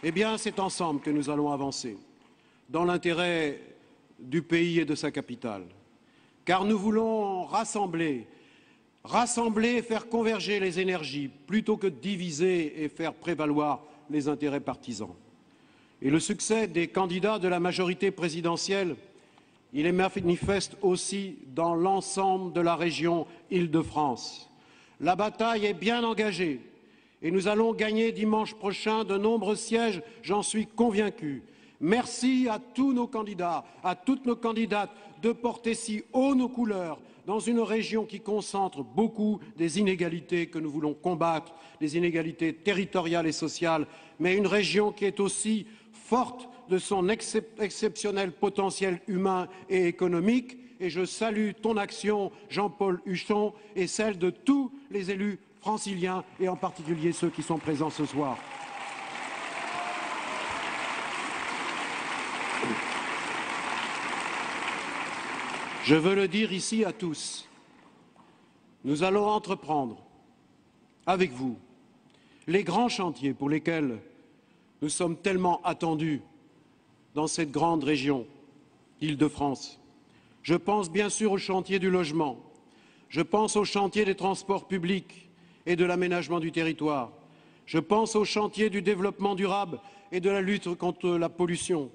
Eh bien, c'est ensemble que nous allons avancer, dans l'intérêt du pays et de sa capitale. Car nous voulons rassembler et faire converger les énergies, plutôt que diviser et faire prévaloir les intérêts partisans. Et le succès des candidats de la majorité présidentielle, il est manifeste aussi dans l'ensemble de la région Île-de-France. La bataille est bien engagée et nous allons gagner dimanche prochain de nombreux sièges, j'en suis convaincu. Merci à tous nos candidats, à toutes nos candidates de porter si haut nos couleurs dans une région qui concentre beaucoup des inégalités que nous voulons combattre, des inégalités territoriales et sociales, mais une région qui est aussi forte de son exceptionnel potentiel humain et économique. Et je salue ton action, Jean-Paul Huchon, et celle de tous les élus franciliens, et en particulier ceux qui sont présents ce soir. Je veux le dire ici à tous, nous allons entreprendre avec vous les grands chantiers pour lesquels nous sommes tellement attendus dans cette grande région Île-de-France. Je pense bien sûr au chantier du logement, je pense au chantier des transports publics et de l'aménagement du territoire, je pense au chantier du développement durable et de la lutte contre la pollution.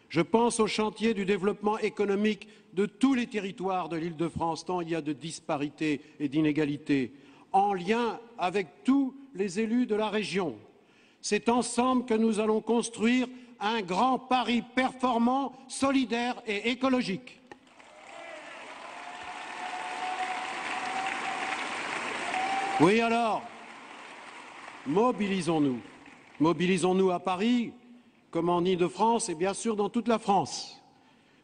Je pense au chantier du développement économique de tous les territoires de l'Île-de-France, tant il y a de disparités et d'inégalités, en lien avec tous les élus de la région. C'est ensemble que nous allons construire un grand Paris performant, solidaire et écologique. Oui, alors, mobilisons-nous. Mobilisons-nous à Paris, comme en Île-de-France et bien sûr dans toute la France,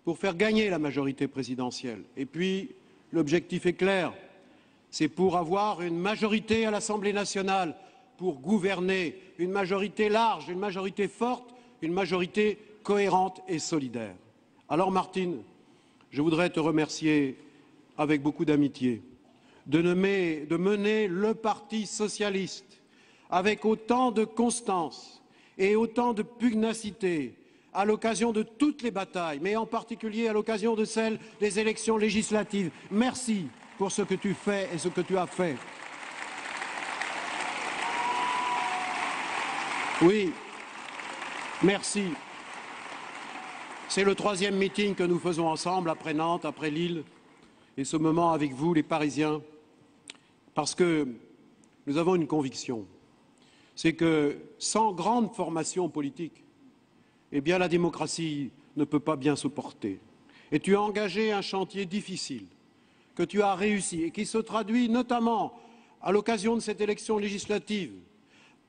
pour faire gagner la majorité présidentielle. Et puis, l'objectif est clair, c'est pour avoir une majorité à l'Assemblée nationale, pour gouverner, une majorité large, une majorité forte, une majorité cohérente et solidaire. Alors Martine, je voudrais te remercier avec beaucoup d'amitié de mener le Parti socialiste avec autant de constance et autant de pugnacité à l'occasion de toutes les batailles, mais en particulier à l'occasion de celle des élections législatives. Merci pour ce que tu fais et ce que tu as fait. Oui, merci. C'est le 3e meeting que nous faisons ensemble, après Nantes, après Lille, et ce moment avec vous, les Parisiens, parce que nous avons une conviction, c'est que sans grande formation politique, eh bien la démocratie ne peut pas bien se porter. Et tu as engagé un chantier difficile, que tu as réussi, et qui se traduit notamment à l'occasion de cette élection législative,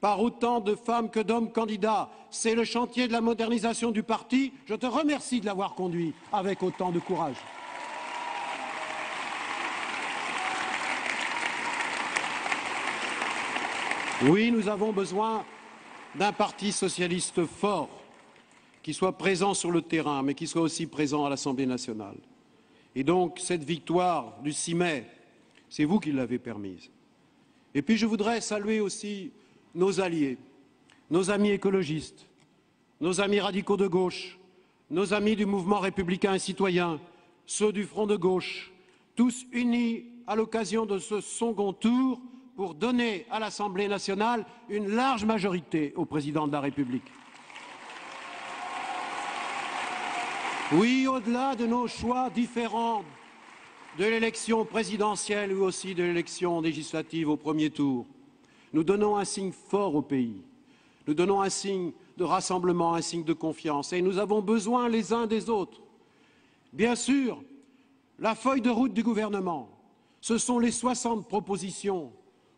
par autant de femmes que d'hommes candidats. C'est le chantier de la modernisation du parti. Je te remercie de l'avoir conduit avec autant de courage. Oui, nous avons besoin d'un parti socialiste fort, qui soit présent sur le terrain, mais qui soit aussi présent à l'Assemblée nationale. Et donc, cette victoire du 6 mai, c'est vous qui l'avez permise. Et puis, je voudrais saluer aussi nos alliés, nos amis écologistes, nos amis radicaux de gauche, nos amis du mouvement républicain et citoyen, ceux du Front de gauche, tous unis à l'occasion de ce second tour pour donner à l'Assemblée nationale une large majorité au président de la République. Oui, au-delà de nos choix différents de l'élection présidentielle ou aussi de l'élection législative au premier tour, nous donnons un signe fort au pays. Nous donnons un signe de rassemblement, un signe de confiance. Et nous avons besoin les uns des autres. Bien sûr, la feuille de route du gouvernement, ce sont les 60 propositions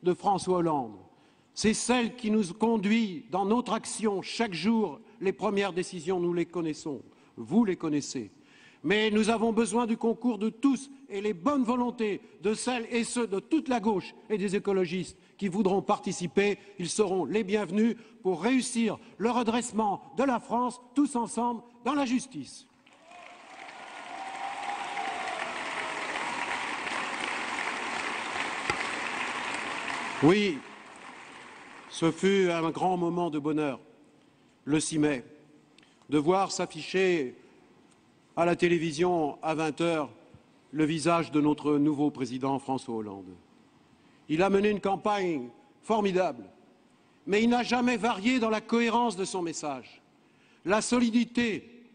de François Hollande. C'est celle qui nous conduit dans notre action chaque jour. Les premières décisions, nous les connaissons. Vous les connaissez. Mais nous avons besoin du concours de tous et les bonnes volontés de celles et ceux de toute la gauche et des écologistes qui voudront participer. Ils seront les bienvenus pour réussir le redressement de la France, tous ensemble, dans la justice. Oui, ce fut un grand moment de bonheur, le 6 mai, de voir s'afficher à la télévision à 20 h le visage de notre nouveau président François Hollande. Il a mené une campagne formidable, mais il n'a jamais varié dans la cohérence de son message, la solidité,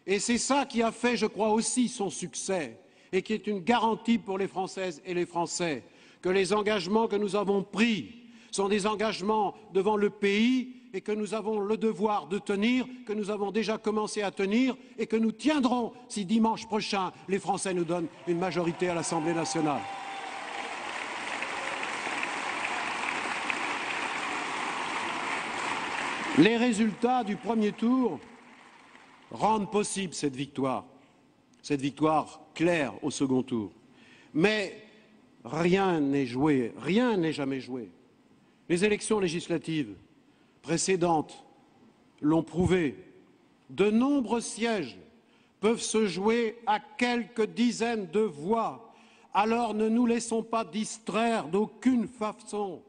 et c'est ça qui a fait, je crois, aussi son succès, et qui est une garantie pour les Françaises et les Français, que les engagements que nous avons pris sont des engagements devant le pays et que nous avons le devoir de tenir, que nous avons déjà commencé à tenir et que nous tiendrons si dimanche prochain les Français nous donnent une majorité à l'Assemblée nationale. Les résultats du premier tour rendent possible cette victoire claire au second tour. Mais rien n'est joué, rien n'est jamais joué. Les élections législatives précédentes l'ont prouvé. De nombreux sièges peuvent se jouer à quelques dizaines de voix. Alors ne nous laissons pas distraire d'aucune façon.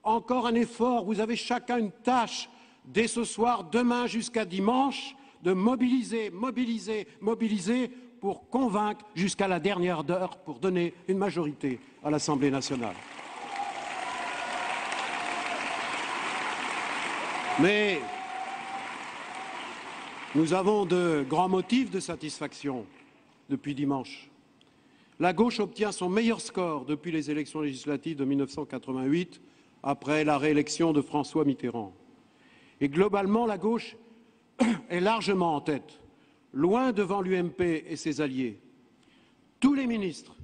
Encore un effort, vous avez chacun une tâche dès ce soir, demain jusqu'à dimanche, de mobiliser, mobiliser, mobiliser pour convaincre jusqu'à la dernière heure pour donner une majorité à l'Assemblée nationale. Mais nous avons de grands motifs de satisfaction depuis dimanche. La gauche obtient son meilleur score depuis les élections législatives de 1988, après la réélection de François Mitterrand. Et globalement, la gauche est largement en tête, loin devant l'UMP et ses alliés. Tous les ministres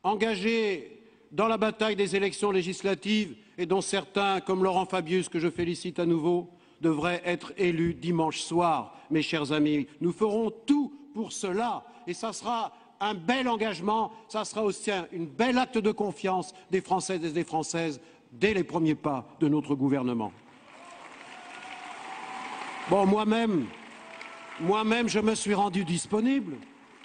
engagés dans la bataille des élections législatives et dont certains, comme Laurent Fabius, que je félicite à nouveau, devraient être élus dimanche soir, mes chers amis. Nous ferons tout pour cela et ça sera un bel engagement, ça sera aussi un bel acte de confiance des Françaises et des Françaises dès les premiers pas de notre gouvernement. Bon, moi-même, je me suis rendu disponible,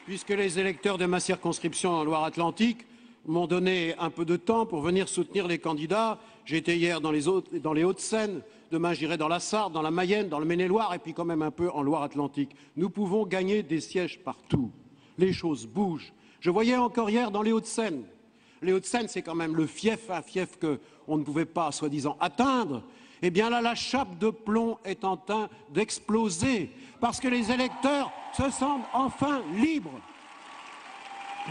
puisque les électeurs de ma circonscription en Loire-Atlantique m'ont donné un peu de temps pour venir soutenir les candidats. J'étais hier dans les Hauts-de-Seine, demain j'irai dans la Sarthe, dans la Mayenne, dans le Maine-et-Loire et puis quand même un peu en Loire-Atlantique. Nous pouvons gagner des sièges partout. Les choses bougent. Je voyais encore hier dans les Hauts-de-Seine. Les Hauts-de-Seine, c'est quand même le fief, un fief qu'on ne pouvait pas, soi-disant, atteindre. Eh bien là, la chape de plomb est en train d'exploser parce que les électeurs se sentent enfin libres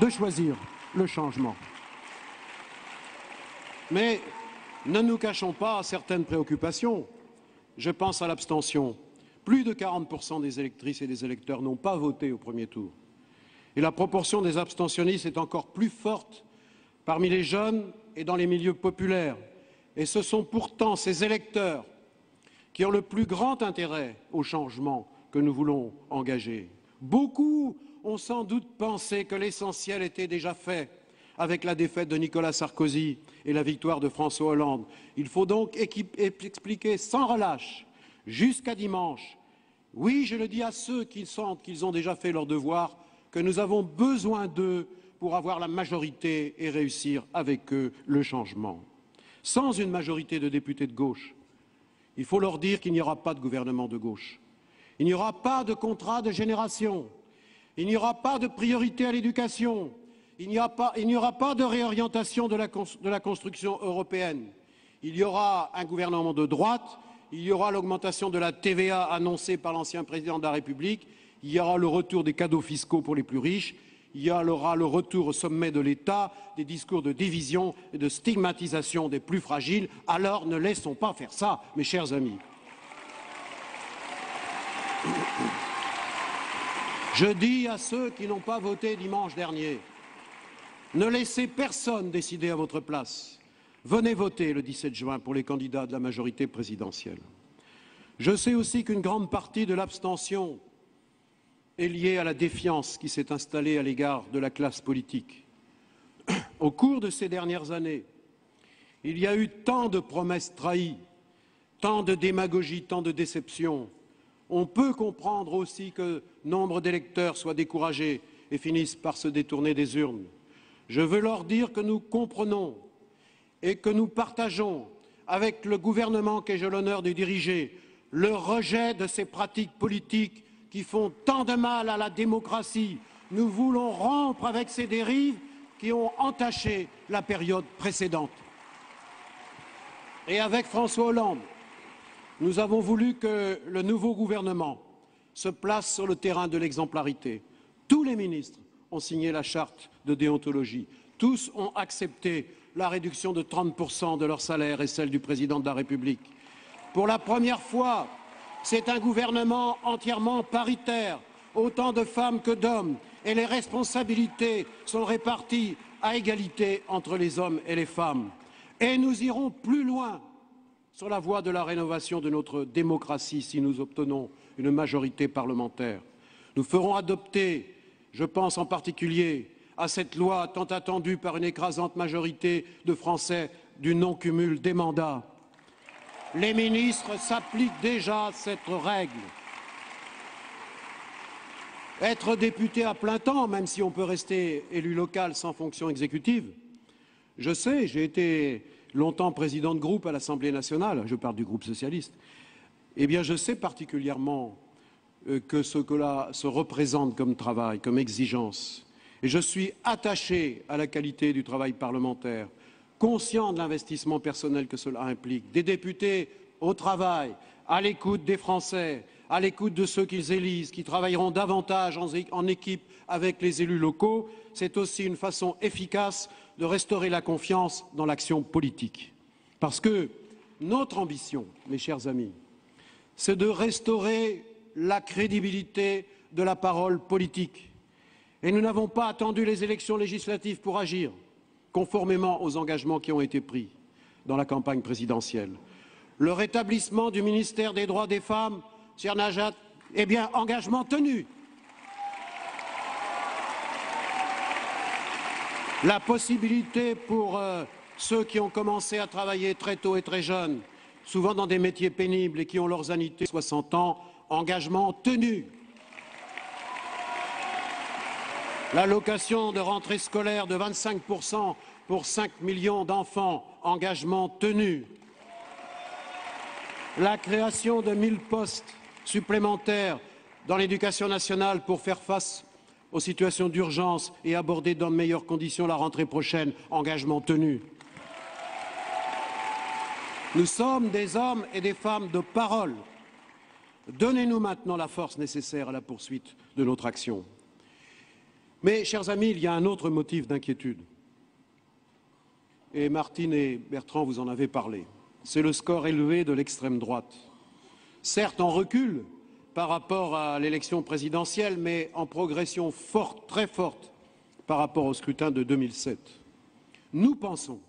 de choisir le changement. Mais ne nous cachons pas certaines préoccupations. Je pense à l'abstention. Plus de 40% des électrices et des électeurs n'ont pas voté au premier tour. Et la proportion des abstentionnistes est encore plus forte parmi les jeunes et dans les milieux populaires. Et ce sont pourtant ces électeurs qui ont le plus grand intérêt au changement que nous voulons engager. Beaucoup ont sans doute pensé que l'essentiel était déjà fait avec la défaite de Nicolas Sarkozy et la victoire de François Hollande. Il faut donc expliquer sans relâche, jusqu'à dimanche, oui, je le dis à ceux qui sentent qu'ils ont déjà fait leur devoir, que nous avons besoin d'eux pour avoir la majorité et réussir avec eux le changement. Sans une majorité de députés de gauche, il faut leur dire qu'il n'y aura pas de gouvernement de gauche. Il n'y aura pas de contrat de génération. Il n'y aura pas de priorité à l'éducation. Il n'y aura pas de réorientation de la construction européenne. Il y aura un gouvernement de droite. Il y aura l'augmentation de la TVA annoncée par l'ancien président de la République. Il y aura le retour des cadeaux fiscaux pour les plus riches. Il y aura le retour au sommet de l'État des discours de division et de stigmatisation des plus fragiles. Alors ne laissons pas faire ça, mes chers amis. Je dis à ceux qui n'ont pas voté dimanche dernier, ne laissez personne décider à votre place. Venez voter le 17 juin pour les candidats de la majorité présidentielle. Je sais aussi qu'une grande partie de l'abstention est liée à la défiance qui s'est installée à l'égard de la classe politique. Au cours de ces dernières années, il y a eu tant de promesses trahies, tant de démagogie, tant de déceptions. On peut comprendre aussi que nombre d'électeurs soient découragés et finissent par se détourner des urnes. Je veux leur dire que nous comprenons et que nous partageons avec le gouvernement que j'ai l'honneur de diriger le rejet de ces pratiques politiques qui font tant de mal à la démocratie. Nous voulons rompre avec ces dérives qui ont entaché la période précédente. Et avec François Hollande, nous avons voulu que le nouveau gouvernement se place sur le terrain de l'exemplarité. Tous les ministres ont signé la charte de déontologie. Tous ont accepté la réduction de 30% de leur salaire et celle du président de la République. Pour la première fois, c'est un gouvernement entièrement paritaire, autant de femmes que d'hommes, et les responsabilités sont réparties à égalité entre les hommes et les femmes. Et nous irons plus loin sur la voie de la rénovation de notre démocratie si nous obtenons une majorité parlementaire. Nous ferons adopter, je pense en particulier à cette loi tant attendue par une écrasante majorité de Français du non-cumul des mandats. Les ministres s'appliquent déjà à cette règle. Être député à plein temps, même si on peut rester élu local sans fonction exécutive, je sais, j'ai été longtemps président de groupe à l'Assemblée nationale, je parle du groupe socialiste, eh bien je sais particulièrement que ce que là se représente comme travail, comme exigence. Et je suis attaché à la qualité du travail parlementaire, conscient de l'investissement personnel que cela implique, des députés au travail, à l'écoute des Français, à l'écoute de ceux qu'ils élisent, qui travailleront davantage en équipe avec les élus locaux. C'est aussi une façon efficace de restaurer la confiance dans l'action politique. Parce que notre ambition, mes chers amis, c'est de restaurer la crédibilité de la parole politique. Et nous n'avons pas attendu les élections législatives pour agir, conformément aux engagements qui ont été pris dans la campagne présidentielle. Le rétablissement du ministère des droits des femmes, cher Najat, eh bien, engagement tenu. La possibilité pour ceux qui ont commencé à travailler très tôt et très jeunes, souvent dans des métiers pénibles et qui ont leurs annuités 60 ans, engagement tenu. L'allocation de rentrée scolaire de 25% pour 5 millions d'enfants, engagement tenu. La création de 1000 postes supplémentaires dans l'éducation nationale pour faire face aux situations d'urgence et aborder dans de meilleures conditions la rentrée prochaine, engagement tenu. Nous sommes des hommes et des femmes de parole. Donnez-nous maintenant la force nécessaire à la poursuite de notre action. Mais, chers amis, il y a un autre motif d'inquiétude. Et Martine et Bertrand, vous en avez parlé. C'est le score élevé de l'extrême droite. Certes en recul par rapport à l'élection présidentielle, mais en progression forte, très forte, par rapport au scrutin de 2007. Nous pensons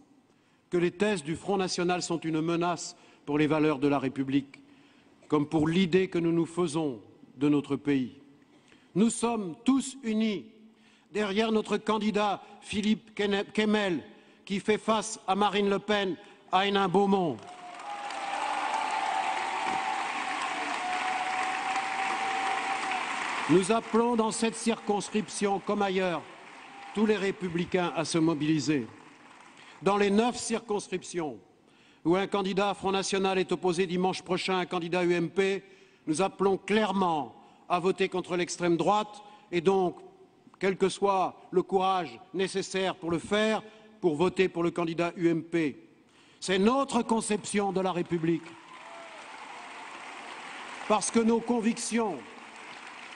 que les thèses du Front National sont une menace pour les valeurs de la République, comme pour l'idée que nous nous faisons de notre pays. Nous sommes tous unis derrière notre candidat Philippe Kemel, qui fait face à Marine Le Pen, à Hénin-Beaumont. Nous appelons dans cette circonscription, comme ailleurs, tous les républicains à se mobiliser. Dans les 9 circonscriptions où un candidat Front National est opposé dimanche prochain à un candidat UMP, nous appelons clairement à voter contre l'extrême droite et donc, quel que soit le courage nécessaire pour le faire, pour voter pour le candidat UMP. C'est notre conception de la République. Parce que nos convictions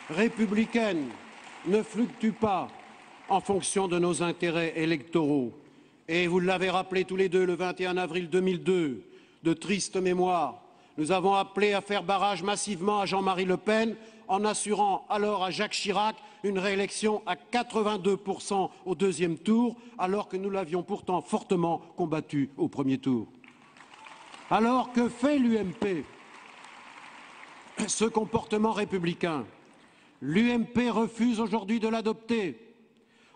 républicaines ne fluctuent pas en fonction de nos intérêts électoraux. Et vous l'avez rappelé tous les deux, le 21 avril 2002, de triste mémoire, nous avons appelé à faire barrage massivement à Jean-Marie Le Pen en assurant alors à Jacques Chirac une réélection à 82% au deuxième tour, alors que nous l'avions pourtant fortement combattu au premier tour. Alors que fait l'UMP? Ce comportement républicain L'UMP refuse aujourd'hui de l'adopter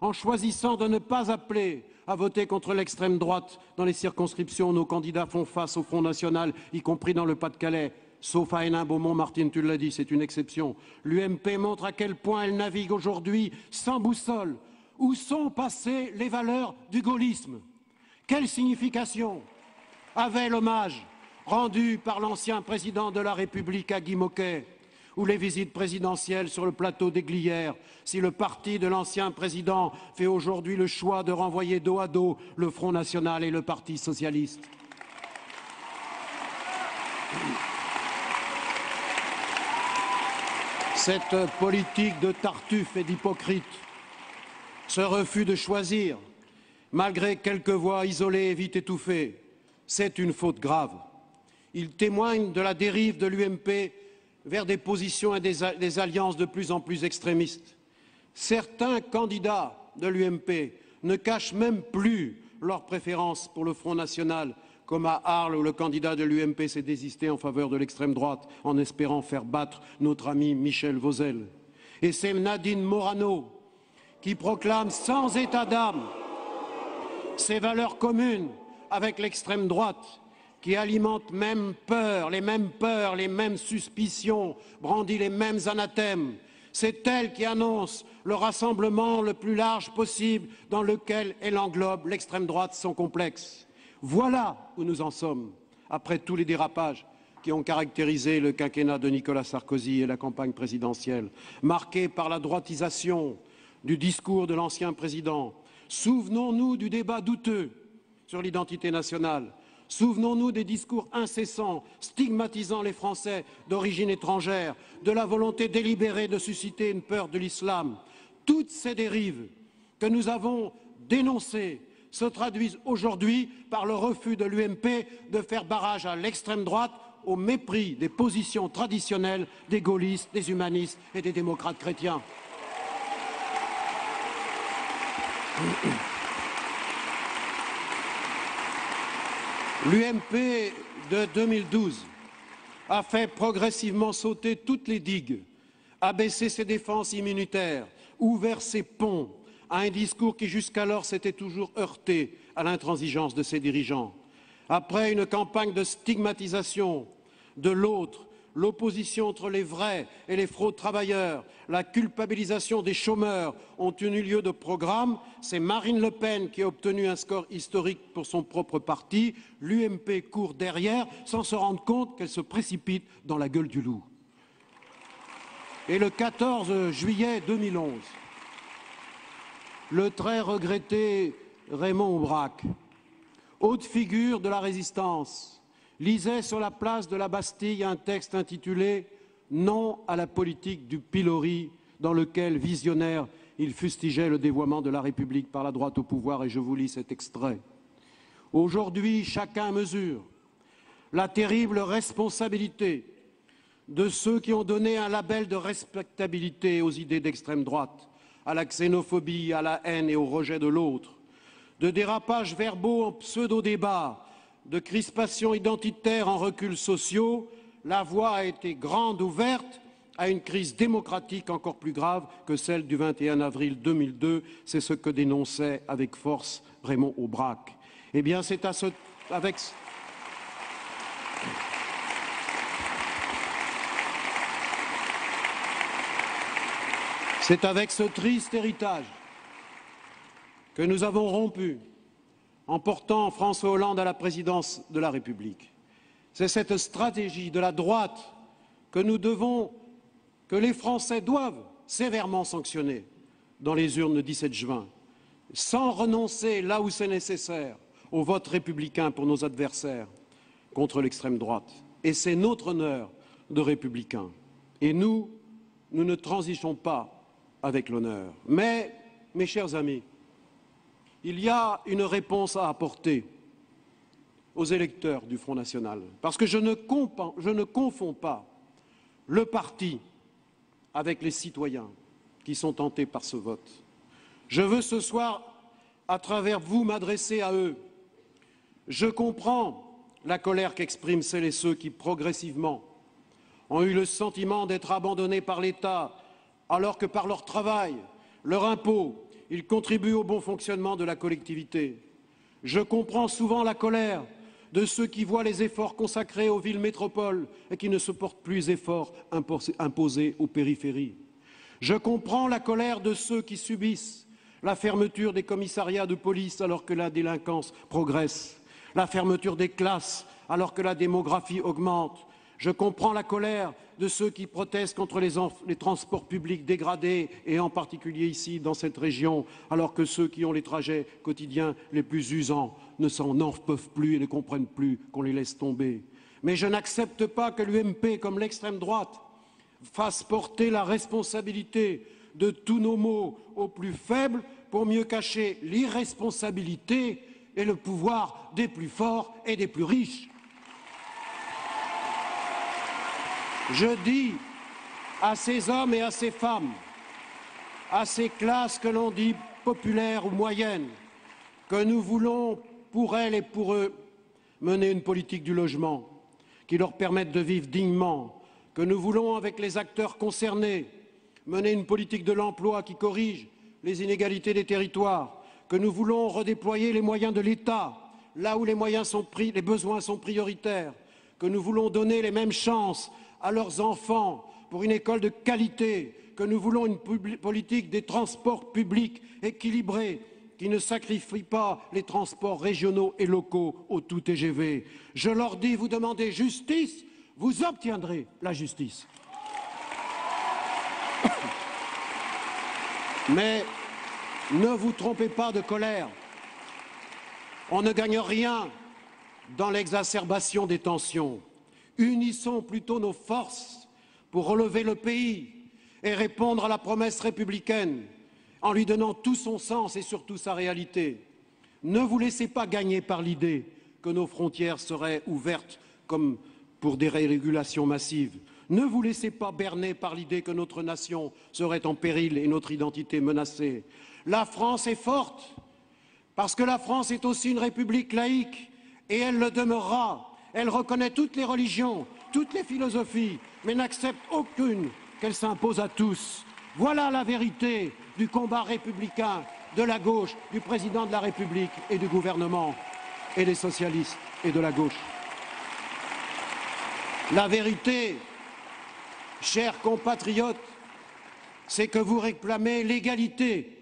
en choisissant de ne pas appeler à voter contre l'extrême droite dans les circonscriptions où nos candidats font face au Front National, y compris dans le Pas-de-Calais. Sauf à Hénin-Beaumont, Martine, tu l'as dit, c'est une exception. L'UMP montre à quel point elle navigue aujourd'hui sans boussole. Où sont passées les valeurs du gaullisme? Quelle signification avait l'hommage rendu par l'ancien président de la République à Guy Môquet, ou les visites présidentielles sur le plateau des Glières, si le parti de l'ancien président fait aujourd'hui le choix de renvoyer dos à dos le Front National et le Parti Socialiste? Cette politique de Tartuffe et d'hypocrite, ce refus de choisir, malgré quelques voix isolées et vite étouffées, c'est une faute grave. Il témoigne de la dérive de l'UMP vers des positions et des alliances de plus en plus extrémistes. Certains candidats de l'UMP ne cachent même plus leur préférence pour le Front National, comme à Arles où le candidat de l'UMP s'est désisté en faveur de l'extrême droite en espérant faire battre notre ami Michel Vauzel. Et c'est Nadine Morano qui proclame sans état d'âme ses valeurs communes avec l'extrême droite, qui alimente même peur, les mêmes suspicions, brandit les mêmes anathèmes. C'est elle qui annonce le rassemblement le plus large possible dans lequel elle englobe l'extrême droite sans complexe. Voilà où nous en sommes, après tous les dérapages qui ont caractérisé le quinquennat de Nicolas Sarkozy et la campagne présidentielle, marqués par la droitisation du discours de l'ancien président. Souvenons-nous du débat douteux sur l'identité nationale. Souvenons-nous des discours incessants, stigmatisant les Français d'origine étrangère, de la volonté délibérée de susciter une peur de l'islam. Toutes ces dérives que nous avons dénoncées se traduisent aujourd'hui par le refus de l'UMP de faire barrage à l'extrême droite au mépris des positions traditionnelles des gaullistes, des humanistes et des démocrates chrétiens. L'UMP de 2012 a fait progressivement sauter toutes les digues, a baissé ses défenses immunitaires, ouvert ses ponts à un discours qui jusqu'alors s'était toujours heurté à l'intransigeance de ses dirigeants. Après une campagne de stigmatisation de l'autre, l'opposition entre les vrais et les faux travailleurs, la culpabilisation des chômeurs ont eu lieu de programme. C'est Marine Le Pen qui a obtenu un score historique pour son propre parti. L'UMP court derrière sans se rendre compte qu'elle se précipite dans la gueule du loup. Et le 14 juillet 2011, le très regretté Raymond Aubrac, haute figure de la résistance, lisait sur la place de la Bastille un texte intitulé « Non à la politique du pilori » dans lequel, visionnaire, il fustigeait le dévoiement de la République par la droite au pouvoir, et je vous lis cet extrait. « Aujourd'hui, chacun mesure la terrible responsabilité de ceux qui ont donné un label de respectabilité aux idées d'extrême droite, à la xénophobie, à la haine et au rejet de l'autre, de dérapages verbaux en pseudo-débat, de crispations identitaires en reculs sociaux. La voie a été grande ouverte à une crise démocratique encore plus grave que celle du 21 avril 2002. C'est ce que dénonçait avec force Raymond Aubrac. Eh bien, c'est avec ce triste héritage que nous avons rompu en portant François Hollande à la présidence de la République. C'est cette stratégie de la droite que les Français doivent sévèrement sanctionner dans les urnes le 17 juin, sans renoncer, là où c'est nécessaire, au vote républicain pour nos adversaires contre l'extrême droite. Et c'est notre honneur de républicains. Et nous ne transigeons pas avec l'honneur. Mais, mes chers amis, il y a une réponse à apporter aux électeurs du Front National, parce que je ne confonds pas le parti avec les citoyens qui sont tentés par ce vote. Je veux ce soir, à travers vous, m'adresser à eux. Je comprends la colère qu'expriment celles et ceux qui, progressivement, ont eu le sentiment d'être abandonnés par l'État, alors que par leur travail, leur impôt, ils contribuent au bon fonctionnement de la collectivité. Je comprends souvent la colère de ceux qui voient les efforts consacrés aux villes métropoles et qui ne supportent plus les efforts imposés aux périphéries. Je comprends la colère de ceux qui subissent la fermeture des commissariats de police alors que la délinquance progresse, la fermeture des classes alors que la démographie augmente. Je comprends la colère de ceux qui protestent contre les transports publics dégradés, et en particulier ici, dans cette région, alors que ceux qui ont les trajets quotidiens les plus usants n'en peuvent plus et ne comprennent plus qu'on les laisse tomber. Mais je n'accepte pas que l'UMP, comme l'extrême droite, fasse porter la responsabilité de tous nos maux aux plus faibles pour mieux cacher l'irresponsabilité et le pouvoir des plus forts et des plus riches. Je dis à ces hommes et à ces femmes, à ces classes que l'on dit populaires ou moyennes, que nous voulons pour elles et pour eux mener une politique du logement qui leur permette de vivre dignement, que nous voulons, avec les acteurs concernés, mener une politique de l'emploi qui corrige les inégalités des territoires, que nous voulons redéployer les moyens de l'État là où les besoins sont prioritaires, que nous voulons donner les mêmes chances à leurs enfants pour une école de qualité, que nous voulons une politique des transports publics équilibrée qui ne sacrifie pas les transports régionaux et locaux au tout TGV. Je leur dis, vous demandez justice, vous obtiendrez la justice. Mais ne vous trompez pas de colère. On ne gagne rien dans l'exacerbation des tensions. Unissons plutôt nos forces pour relever le pays et répondre à la promesse républicaine en lui donnant tout son sens et surtout sa réalité. Ne vous laissez pas gagner par l'idée que nos frontières seraient ouvertes comme pour des régulations massives. Ne vous laissez pas berner par l'idée que notre nation serait en péril et notre identité menacée. La France est forte parce que la France est aussi une république laïque et elle le demeurera. Elle reconnaît toutes les religions, toutes les philosophies, mais n'accepte aucune qu'elle s'impose à tous. Voilà la vérité du combat républicain de la gauche, du président de la République et du gouvernement, et des socialistes et de la gauche. La vérité, chers compatriotes, c'est que vous réclamez l'égalité,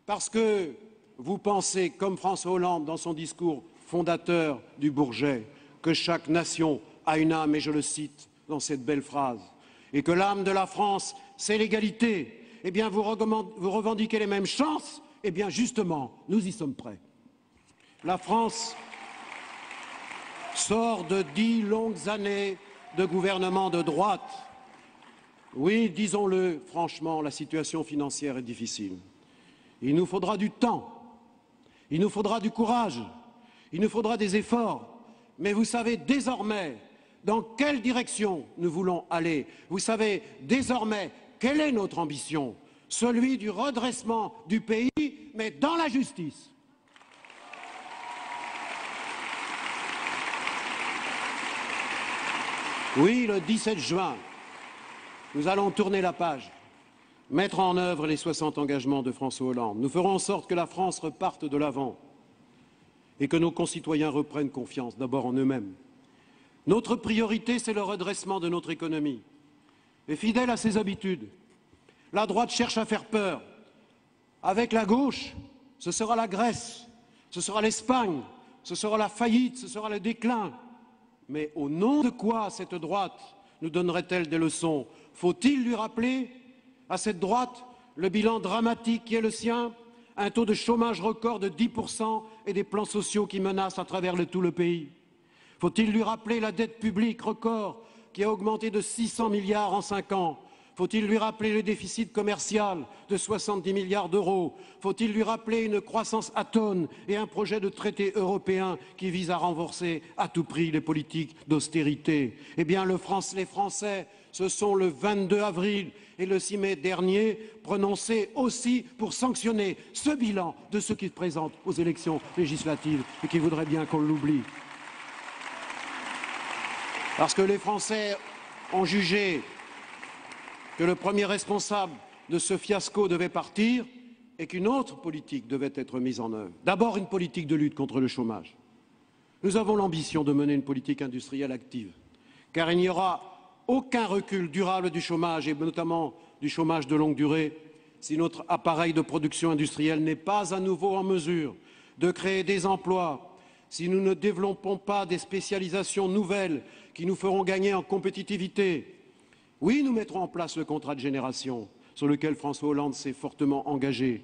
parce que vous pensez, comme François Hollande dans son discours fondateur du Bourget, que chaque nation a une âme, et je le cite dans cette belle phrase, et que l'âme de la France, c'est l'égalité. Eh bien, vous revendiquez les mêmes chances, eh bien, justement, nous y sommes prêts. La France sort de 10 longues années de gouvernement de droite. Oui, disons-le franchement, la situation financière est difficile. Il nous faudra du temps, il nous faudra du courage, il nous faudra des efforts, mais vous savez désormais dans quelle direction nous voulons aller. Vous savez désormais quelle est notre ambition, celui du redressement du pays, mais dans la justice. Oui, le 17 juin, nous allons tourner la page, mettre en œuvre les 60 engagements de François Hollande. Nous ferons en sorte que la France reparte de l'avant et que nos concitoyens reprennent confiance, d'abord en eux-mêmes. Notre priorité, c'est le redressement de notre économie. Et fidèle à ses habitudes, la droite cherche à faire peur. Avec la gauche, ce sera la Grèce, ce sera l'Espagne, ce sera la faillite, ce sera le déclin. Mais au nom de quoi cette droite nous donnerait-elle des leçons? Faut-il lui rappeler à cette droite le bilan dramatique qui est le sien, un taux de chômage record de 10% et des plans sociaux qui menacent à travers tout le pays? Faut-il lui rappeler la dette publique record qui a augmenté de 600 milliards en 5 ans? Faut-il lui rappeler le déficit commercial de 70 milliards d'euros? Faut-il lui rappeler une croissance atone et un projet de traité européen qui vise à renforcer à tout prix les politiques d'austérité? Eh bien, les Français se sont le 22 avril et le 6 mai dernier prononcés aussi pour sanctionner ce bilan de ceux qui se présentent aux élections législatives et qui voudraient bien qu'on l'oublie. Parce que les Français ont jugé que le premier responsable de ce fiasco devait partir et qu'une autre politique devait être mise en œuvre. D'abord, une politique de lutte contre le chômage. Nous avons l'ambition de mener une politique industrielle active, car il n'y aura aucun recul durable du chômage, et notamment du chômage de longue durée, si notre appareil de production industrielle n'est pas à nouveau en mesure de créer des emplois, si nous ne développons pas des spécialisations nouvelles qui nous feront gagner en compétitivité. Oui, nous mettrons en place le contrat de génération sur lequel François Hollande s'est fortement engagé.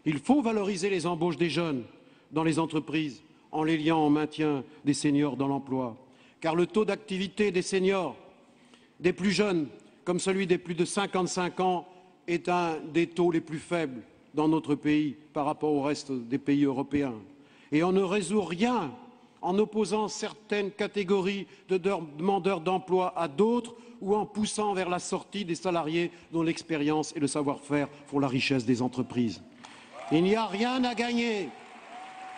Il faut valoriser les embauches des jeunes dans les entreprises en les liant au maintien des seniors dans l'emploi. Car le taux d'activité des seniors, des plus jeunes, comme celui des plus de 55 ans, est un des taux les plus faibles dans notre pays par rapport au reste des pays européens. Et on ne résout rien en opposant certaines catégories de demandeurs d'emploi à d'autres ou en poussant vers la sortie des salariés dont l'expérience et le savoir-faire font la richesse des entreprises. Il n'y a rien à gagner,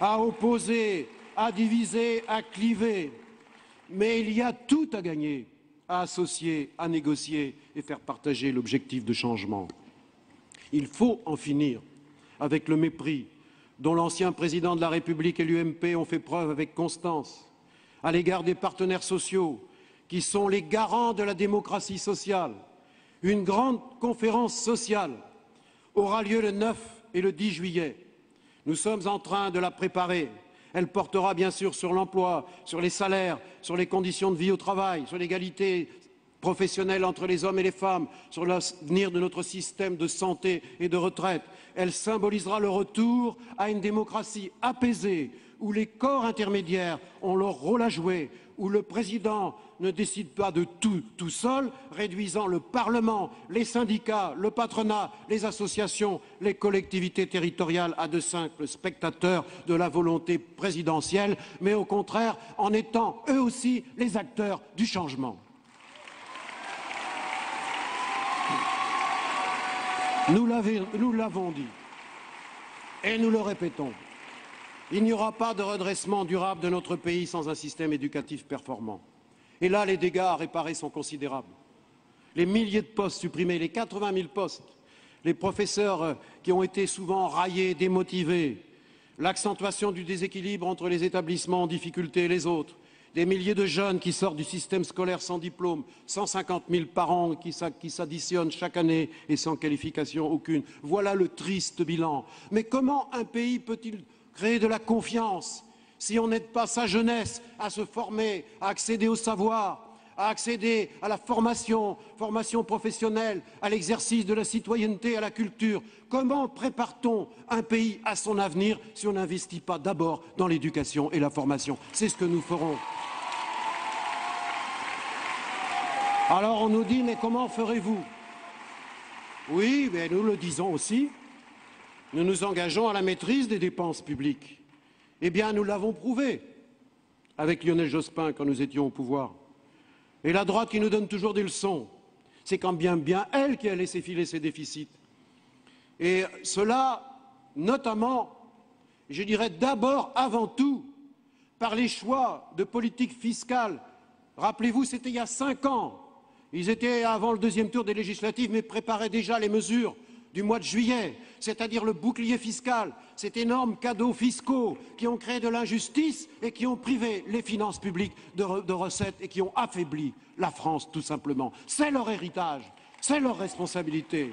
à opposer, à diviser, à cliver, mais il y a tout à gagner à associer, à négocier et faire partager l'objectif de changement. Il faut en finir avec le mépris dont l'ancien président de la République et l'UMP ont fait preuve avec constance à l'égard des partenaires sociaux qui sont les garants de la démocratie sociale. Une grande conférence sociale aura lieu le 9 et le 10 juillet. Nous sommes en train de la préparer. Elle portera bien sûr sur l'emploi, sur les salaires, sur les conditions de vie au travail, sur l'égalité professionnelle entre les hommes et les femmes, sur l'avenir de notre système de santé et de retraite. Elle symbolisera le retour à une démocratie apaisée, où les corps intermédiaires ont leur rôle à jouer, où le président ne décide pas de tout seul, réduisant le Parlement, les syndicats, le patronat, les associations, les collectivités territoriales à de simples spectateurs de la volonté présidentielle, mais au contraire en étant eux aussi les acteurs du changement. Nous l'avons dit et nous le répétons. Il n'y aura pas de redressement durable de notre pays sans un système éducatif performant. Et là, les dégâts à réparer sont considérables. Les milliers de postes supprimés, les 80 000 postes, les professeurs qui ont été souvent raillés, démotivés, l'accentuation du déséquilibre entre les établissements en difficulté et les autres, des milliers de jeunes qui sortent du système scolaire sans diplôme, 150 000 par an qui s'additionnent chaque année et sans qualification aucune. Voilà le triste bilan. Mais comment un pays peut-il créer de la confiance si on n'aide pas sa jeunesse à se former, à accéder au savoir, à accéder à la formation professionnelle, à l'exercice de la citoyenneté, à la culture? Comment prépare-t-on un pays à son avenir si on n'investit pas d'abord dans l'éducation et la formation? C'est ce que nous ferons. Alors on nous dit, mais comment ferez-vous? Oui, mais nous le disons aussi, nous nous engageons à la maîtrise des dépenses publiques. Eh bien, nous l'avons prouvé avec Lionel Jospin quand nous étions au pouvoir. Et la droite qui nous donne toujours des leçons, c'est quand bien elle qui a laissé filer ses déficits. Et cela, notamment, je dirais d'abord, avant tout, par les choix de politique fiscale. Rappelez-vous, c'était il y a 5 ans. Ils étaient avant le deuxième tour des législatives, mais préparaient déjà les mesures du mois de juillet, c'est-à-dire le bouclier fiscal, ces énormes cadeaux fiscaux qui ont créé de l'injustice et qui ont privé les finances publiques de recettes et qui ont affaibli la France, tout simplement. C'est leur héritage, c'est leur responsabilité.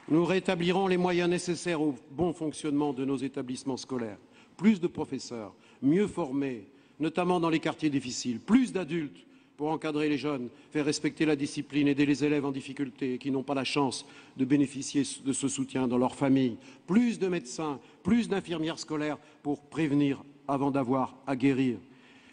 Nous rétablirons les moyens nécessaires au bon fonctionnement de nos établissements scolaires. Plus de professeurs, mieux formés, notamment dans les quartiers difficiles, plus d'adultes pour encadrer les jeunes, faire respecter la discipline, aider les élèves en difficulté et qui n'ont pas la chance de bénéficier de ce soutien dans leur famille, plus de médecins, plus d'infirmières scolaires pour prévenir avant d'avoir à guérir.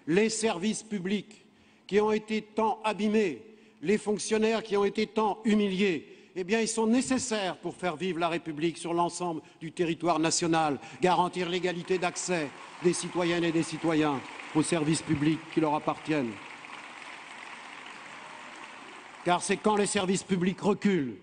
Les services publics qui ont été tant abîmés, les fonctionnaires qui ont été tant humiliés, eh bien, ils sont nécessaires pour faire vivre la République sur l'ensemble du territoire national, garantir l'égalité d'accès des citoyennes et des citoyens aux services publics qui leur appartiennent. Car c'est quand les services publics reculent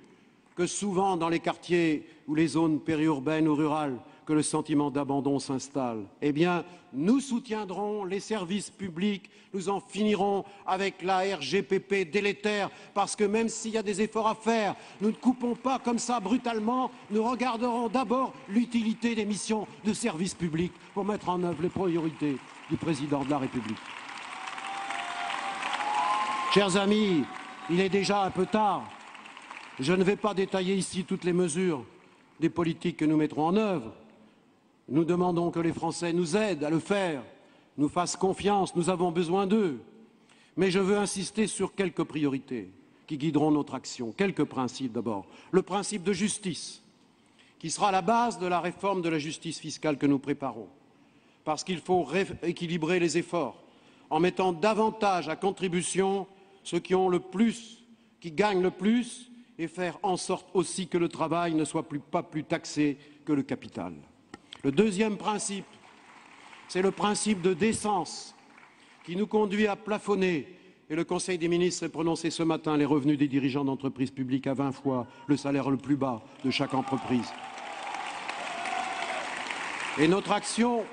que souvent dans les quartiers ou les zones périurbaines ou rurales, que le sentiment d'abandon s'installe. Eh bien, nous soutiendrons les services publics, nous en finirons avec la RGPP délétère, parce que même s'il y a des efforts à faire, nous ne coupons pas comme ça brutalement, nous regarderons d'abord l'utilité des missions de service public pour mettre en œuvre les priorités du président de la République. Chers amis, il est déjà un peu tard. Je ne vais pas détailler ici toutes les mesures des politiques que nous mettrons en œuvre. Nous demandons que les Français nous aident à le faire, nous fassent confiance, nous avons besoin d'eux. Mais je veux insister sur quelques priorités qui guideront notre action. Quelques principes d'abord. Le principe de justice, qui sera la base de la réforme de la justice fiscale que nous préparons. Parce qu'il faut équilibrer les efforts en mettant davantage à contribution ceux qui ont le plus, qui gagnent le plus, et faire en sorte aussi que le travail ne soit pas plus taxé que le capital. Le deuxième principe, c'est le principe de décence qui nous conduit à plafonner, et le Conseil des ministres a prononcé ce matin les revenus des dirigeants d'entreprises publiques à 20 fois le salaire le plus bas de chaque entreprise. Et notre action,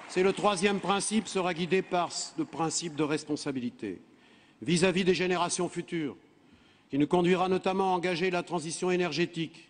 c'est le troisième principe, sera guidée par le principe de responsabilité vis-à-vis des générations futures, qui nous conduira notamment à engager la transition énergétique.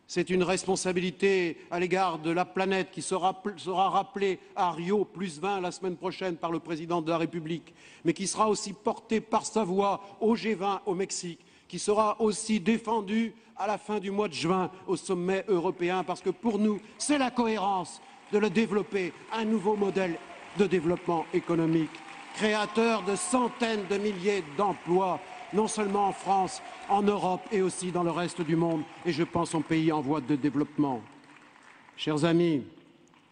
C'est une responsabilité à l'égard de la planète qui sera rappelée à Rio, +20 la semaine prochaine par le président de la République, mais qui sera aussi portée par sa voix au G20 au Mexique, qui sera aussi défendue à la fin du mois de juin au sommet européen, parce que pour nous, c'est la cohérence de le développer, un nouveau modèle de développement économique, créateur de centaines de milliers d'emplois, non seulement en France, en Europe et aussi dans le reste du monde, et je pense aux pays en voie de développement. Chers amis,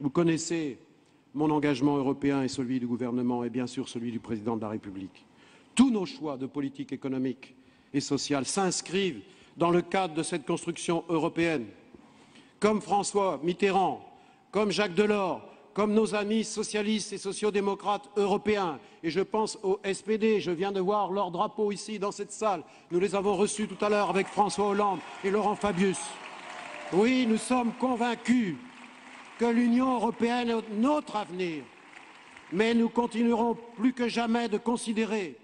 vous connaissez mon engagement européen et celui du gouvernement, et bien sûr celui du président de la République. Tous nos choix de politique économique et sociale s'inscrivent dans le cadre de cette construction européenne. Comme François Mitterrand, comme Jacques Delors, comme nos amis socialistes et sociodémocrates européens, et je pense au SPD, je viens de voir leur drapeau ici dans cette salle, nous les avons reçus tout à l'heure avec François Hollande et Laurent Fabius. Oui, nous sommes convaincus que l'Union européenne est notre avenir, mais nous continuerons plus que jamais de considérer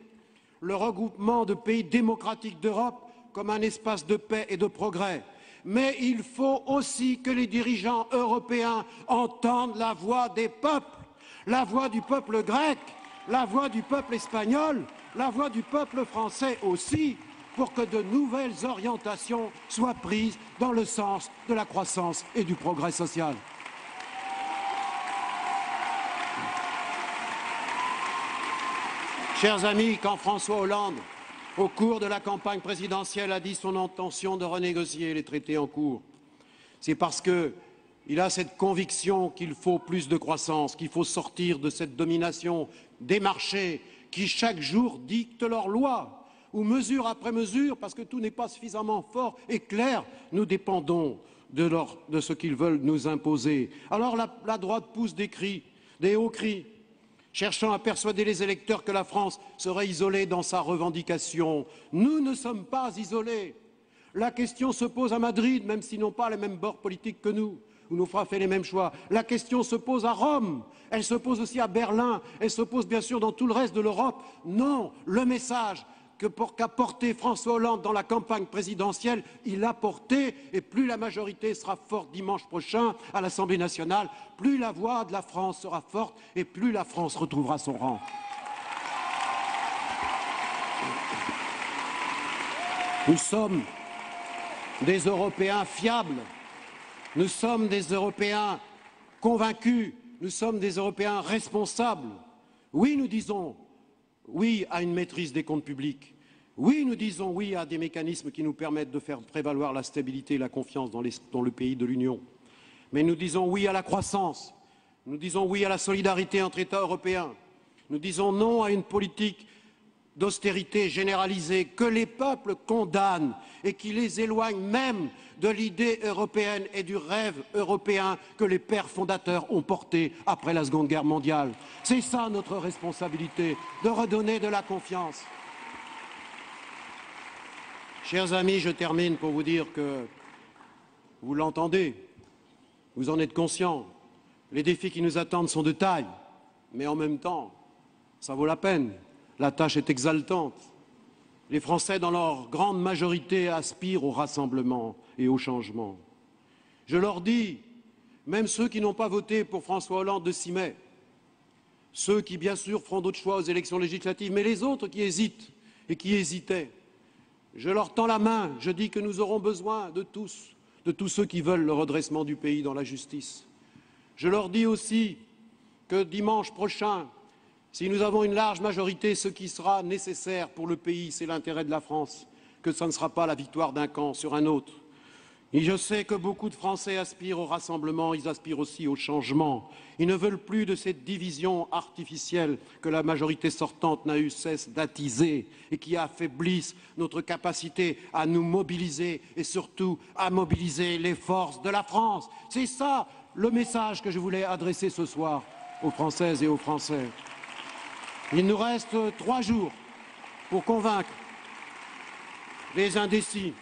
le regroupement de pays démocratiques d'Europe comme un espace de paix et de progrès. Mais il faut aussi que les dirigeants européens entendent la voix des peuples, la voix du peuple grec, la voix du peuple espagnol, la voix du peuple français aussi, pour que de nouvelles orientations soient prises dans le sens de la croissance et du progrès social. Chers amis, quand François Hollande, au cours de la campagne présidentielle, a dit son intention de renégocier les traités en cours, c'est parce qu'il a cette conviction qu'il faut plus de croissance, qu'il faut sortir de cette domination des marchés qui chaque jour dictent leurs lois, ou mesure après mesure, parce que tout n'est pas suffisamment fort et clair, nous dépendons de ce qu'ils veulent nous imposer. Alors la droite pousse des hauts cris, cherchant à persuader les électeurs que la France serait isolée dans sa revendication. Nous ne sommes pas isolés. La question se pose à Madrid, même s'ils n'ont pas les mêmes bords politiques que nous, où nous avons fait les mêmes choix. La question se pose à Rome, elle se pose aussi à Berlin, elle se pose bien sûr dans tout le reste de l'Europe. Non, le message qu'a porté François Hollande dans la campagne présidentielle, il l'a porté, et plus la majorité sera forte dimanche prochain à l'Assemblée nationale, plus la voix de la France sera forte et plus la France retrouvera son rang. Nous sommes des Européens fiables, nous sommes des Européens convaincus, nous sommes des Européens responsables. Oui, nous disons oui à une maîtrise des comptes publics. Oui, nous disons oui à des mécanismes qui nous permettent de faire prévaloir la stabilité et la confiance dans le pays de l'Union. Mais nous disons oui à la croissance. Nous disons oui à la solidarité entre États européens. Nous disons non à une politique d'austérité généralisée que les peuples condamnent et qui les éloigne même de l'idée européenne et du rêve européen que les pères fondateurs ont porté après la Seconde Guerre mondiale. C'est ça notre responsabilité, de redonner de la confiance. Chers amis, je termine pour vous dire que vous l'entendez. Vous en êtes conscients. Les défis qui nous attendent sont de taille, mais en même temps, ça vaut la peine. La tâche est exaltante. Les Français, dans leur grande majorité, aspirent au rassemblement et au changement. Je leur dis, même ceux qui n'ont pas voté pour François Hollande le 6 mai, ceux qui, bien sûr, feront d'autres choix aux élections législatives, mais les autres qui hésitent et qui hésitaient, je leur tends la main, je dis que nous aurons besoin de tous ceux qui veulent le redressement du pays dans la justice. Je leur dis aussi que dimanche prochain, si nous avons une large majorité, ce qui sera nécessaire pour le pays, c'est l'intérêt de la France, que ce ne sera pas la victoire d'un camp sur un autre. Et je sais que beaucoup de Français aspirent au rassemblement, ils aspirent aussi au changement. Ils ne veulent plus de cette division artificielle que la majorité sortante n'a eu cesse d'attiser et qui affaiblissent notre capacité à nous mobiliser et surtout à mobiliser les forces de la France. C'est ça le message que je voulais adresser ce soir aux Françaises et aux Français. Il nous reste 3 jours pour convaincre les indécis,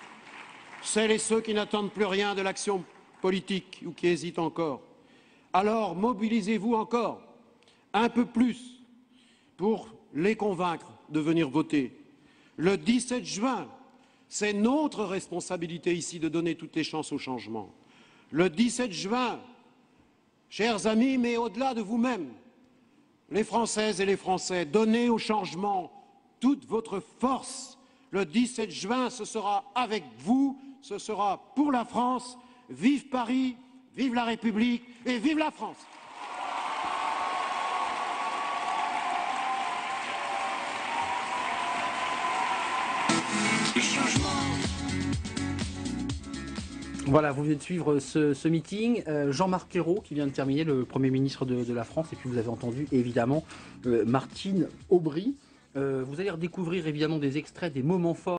celles et ceux qui n'attendent plus rien de l'action politique ou qui hésitent encore. Alors mobilisez-vous encore un peu plus pour les convaincre de venir voter. Le 17 juin, c'est notre responsabilité ici de donner toutes les chances au changement. Le 17 juin, chers amis, mais au-delà de vous-mêmes, les Françaises et les Français, donnez au changement toute votre force. Le 17 juin, ce sera avec vous, ce sera pour la France. Vive Paris, vive la République et vive la France! Voilà, vous venez de suivre ce meeting. Jean-Marc Ayrault qui vient de terminer, le Premier ministre de la France. Et puis vous avez entendu évidemment Martine Aubry. Vous allez redécouvrir évidemment des extraits, des moments forts.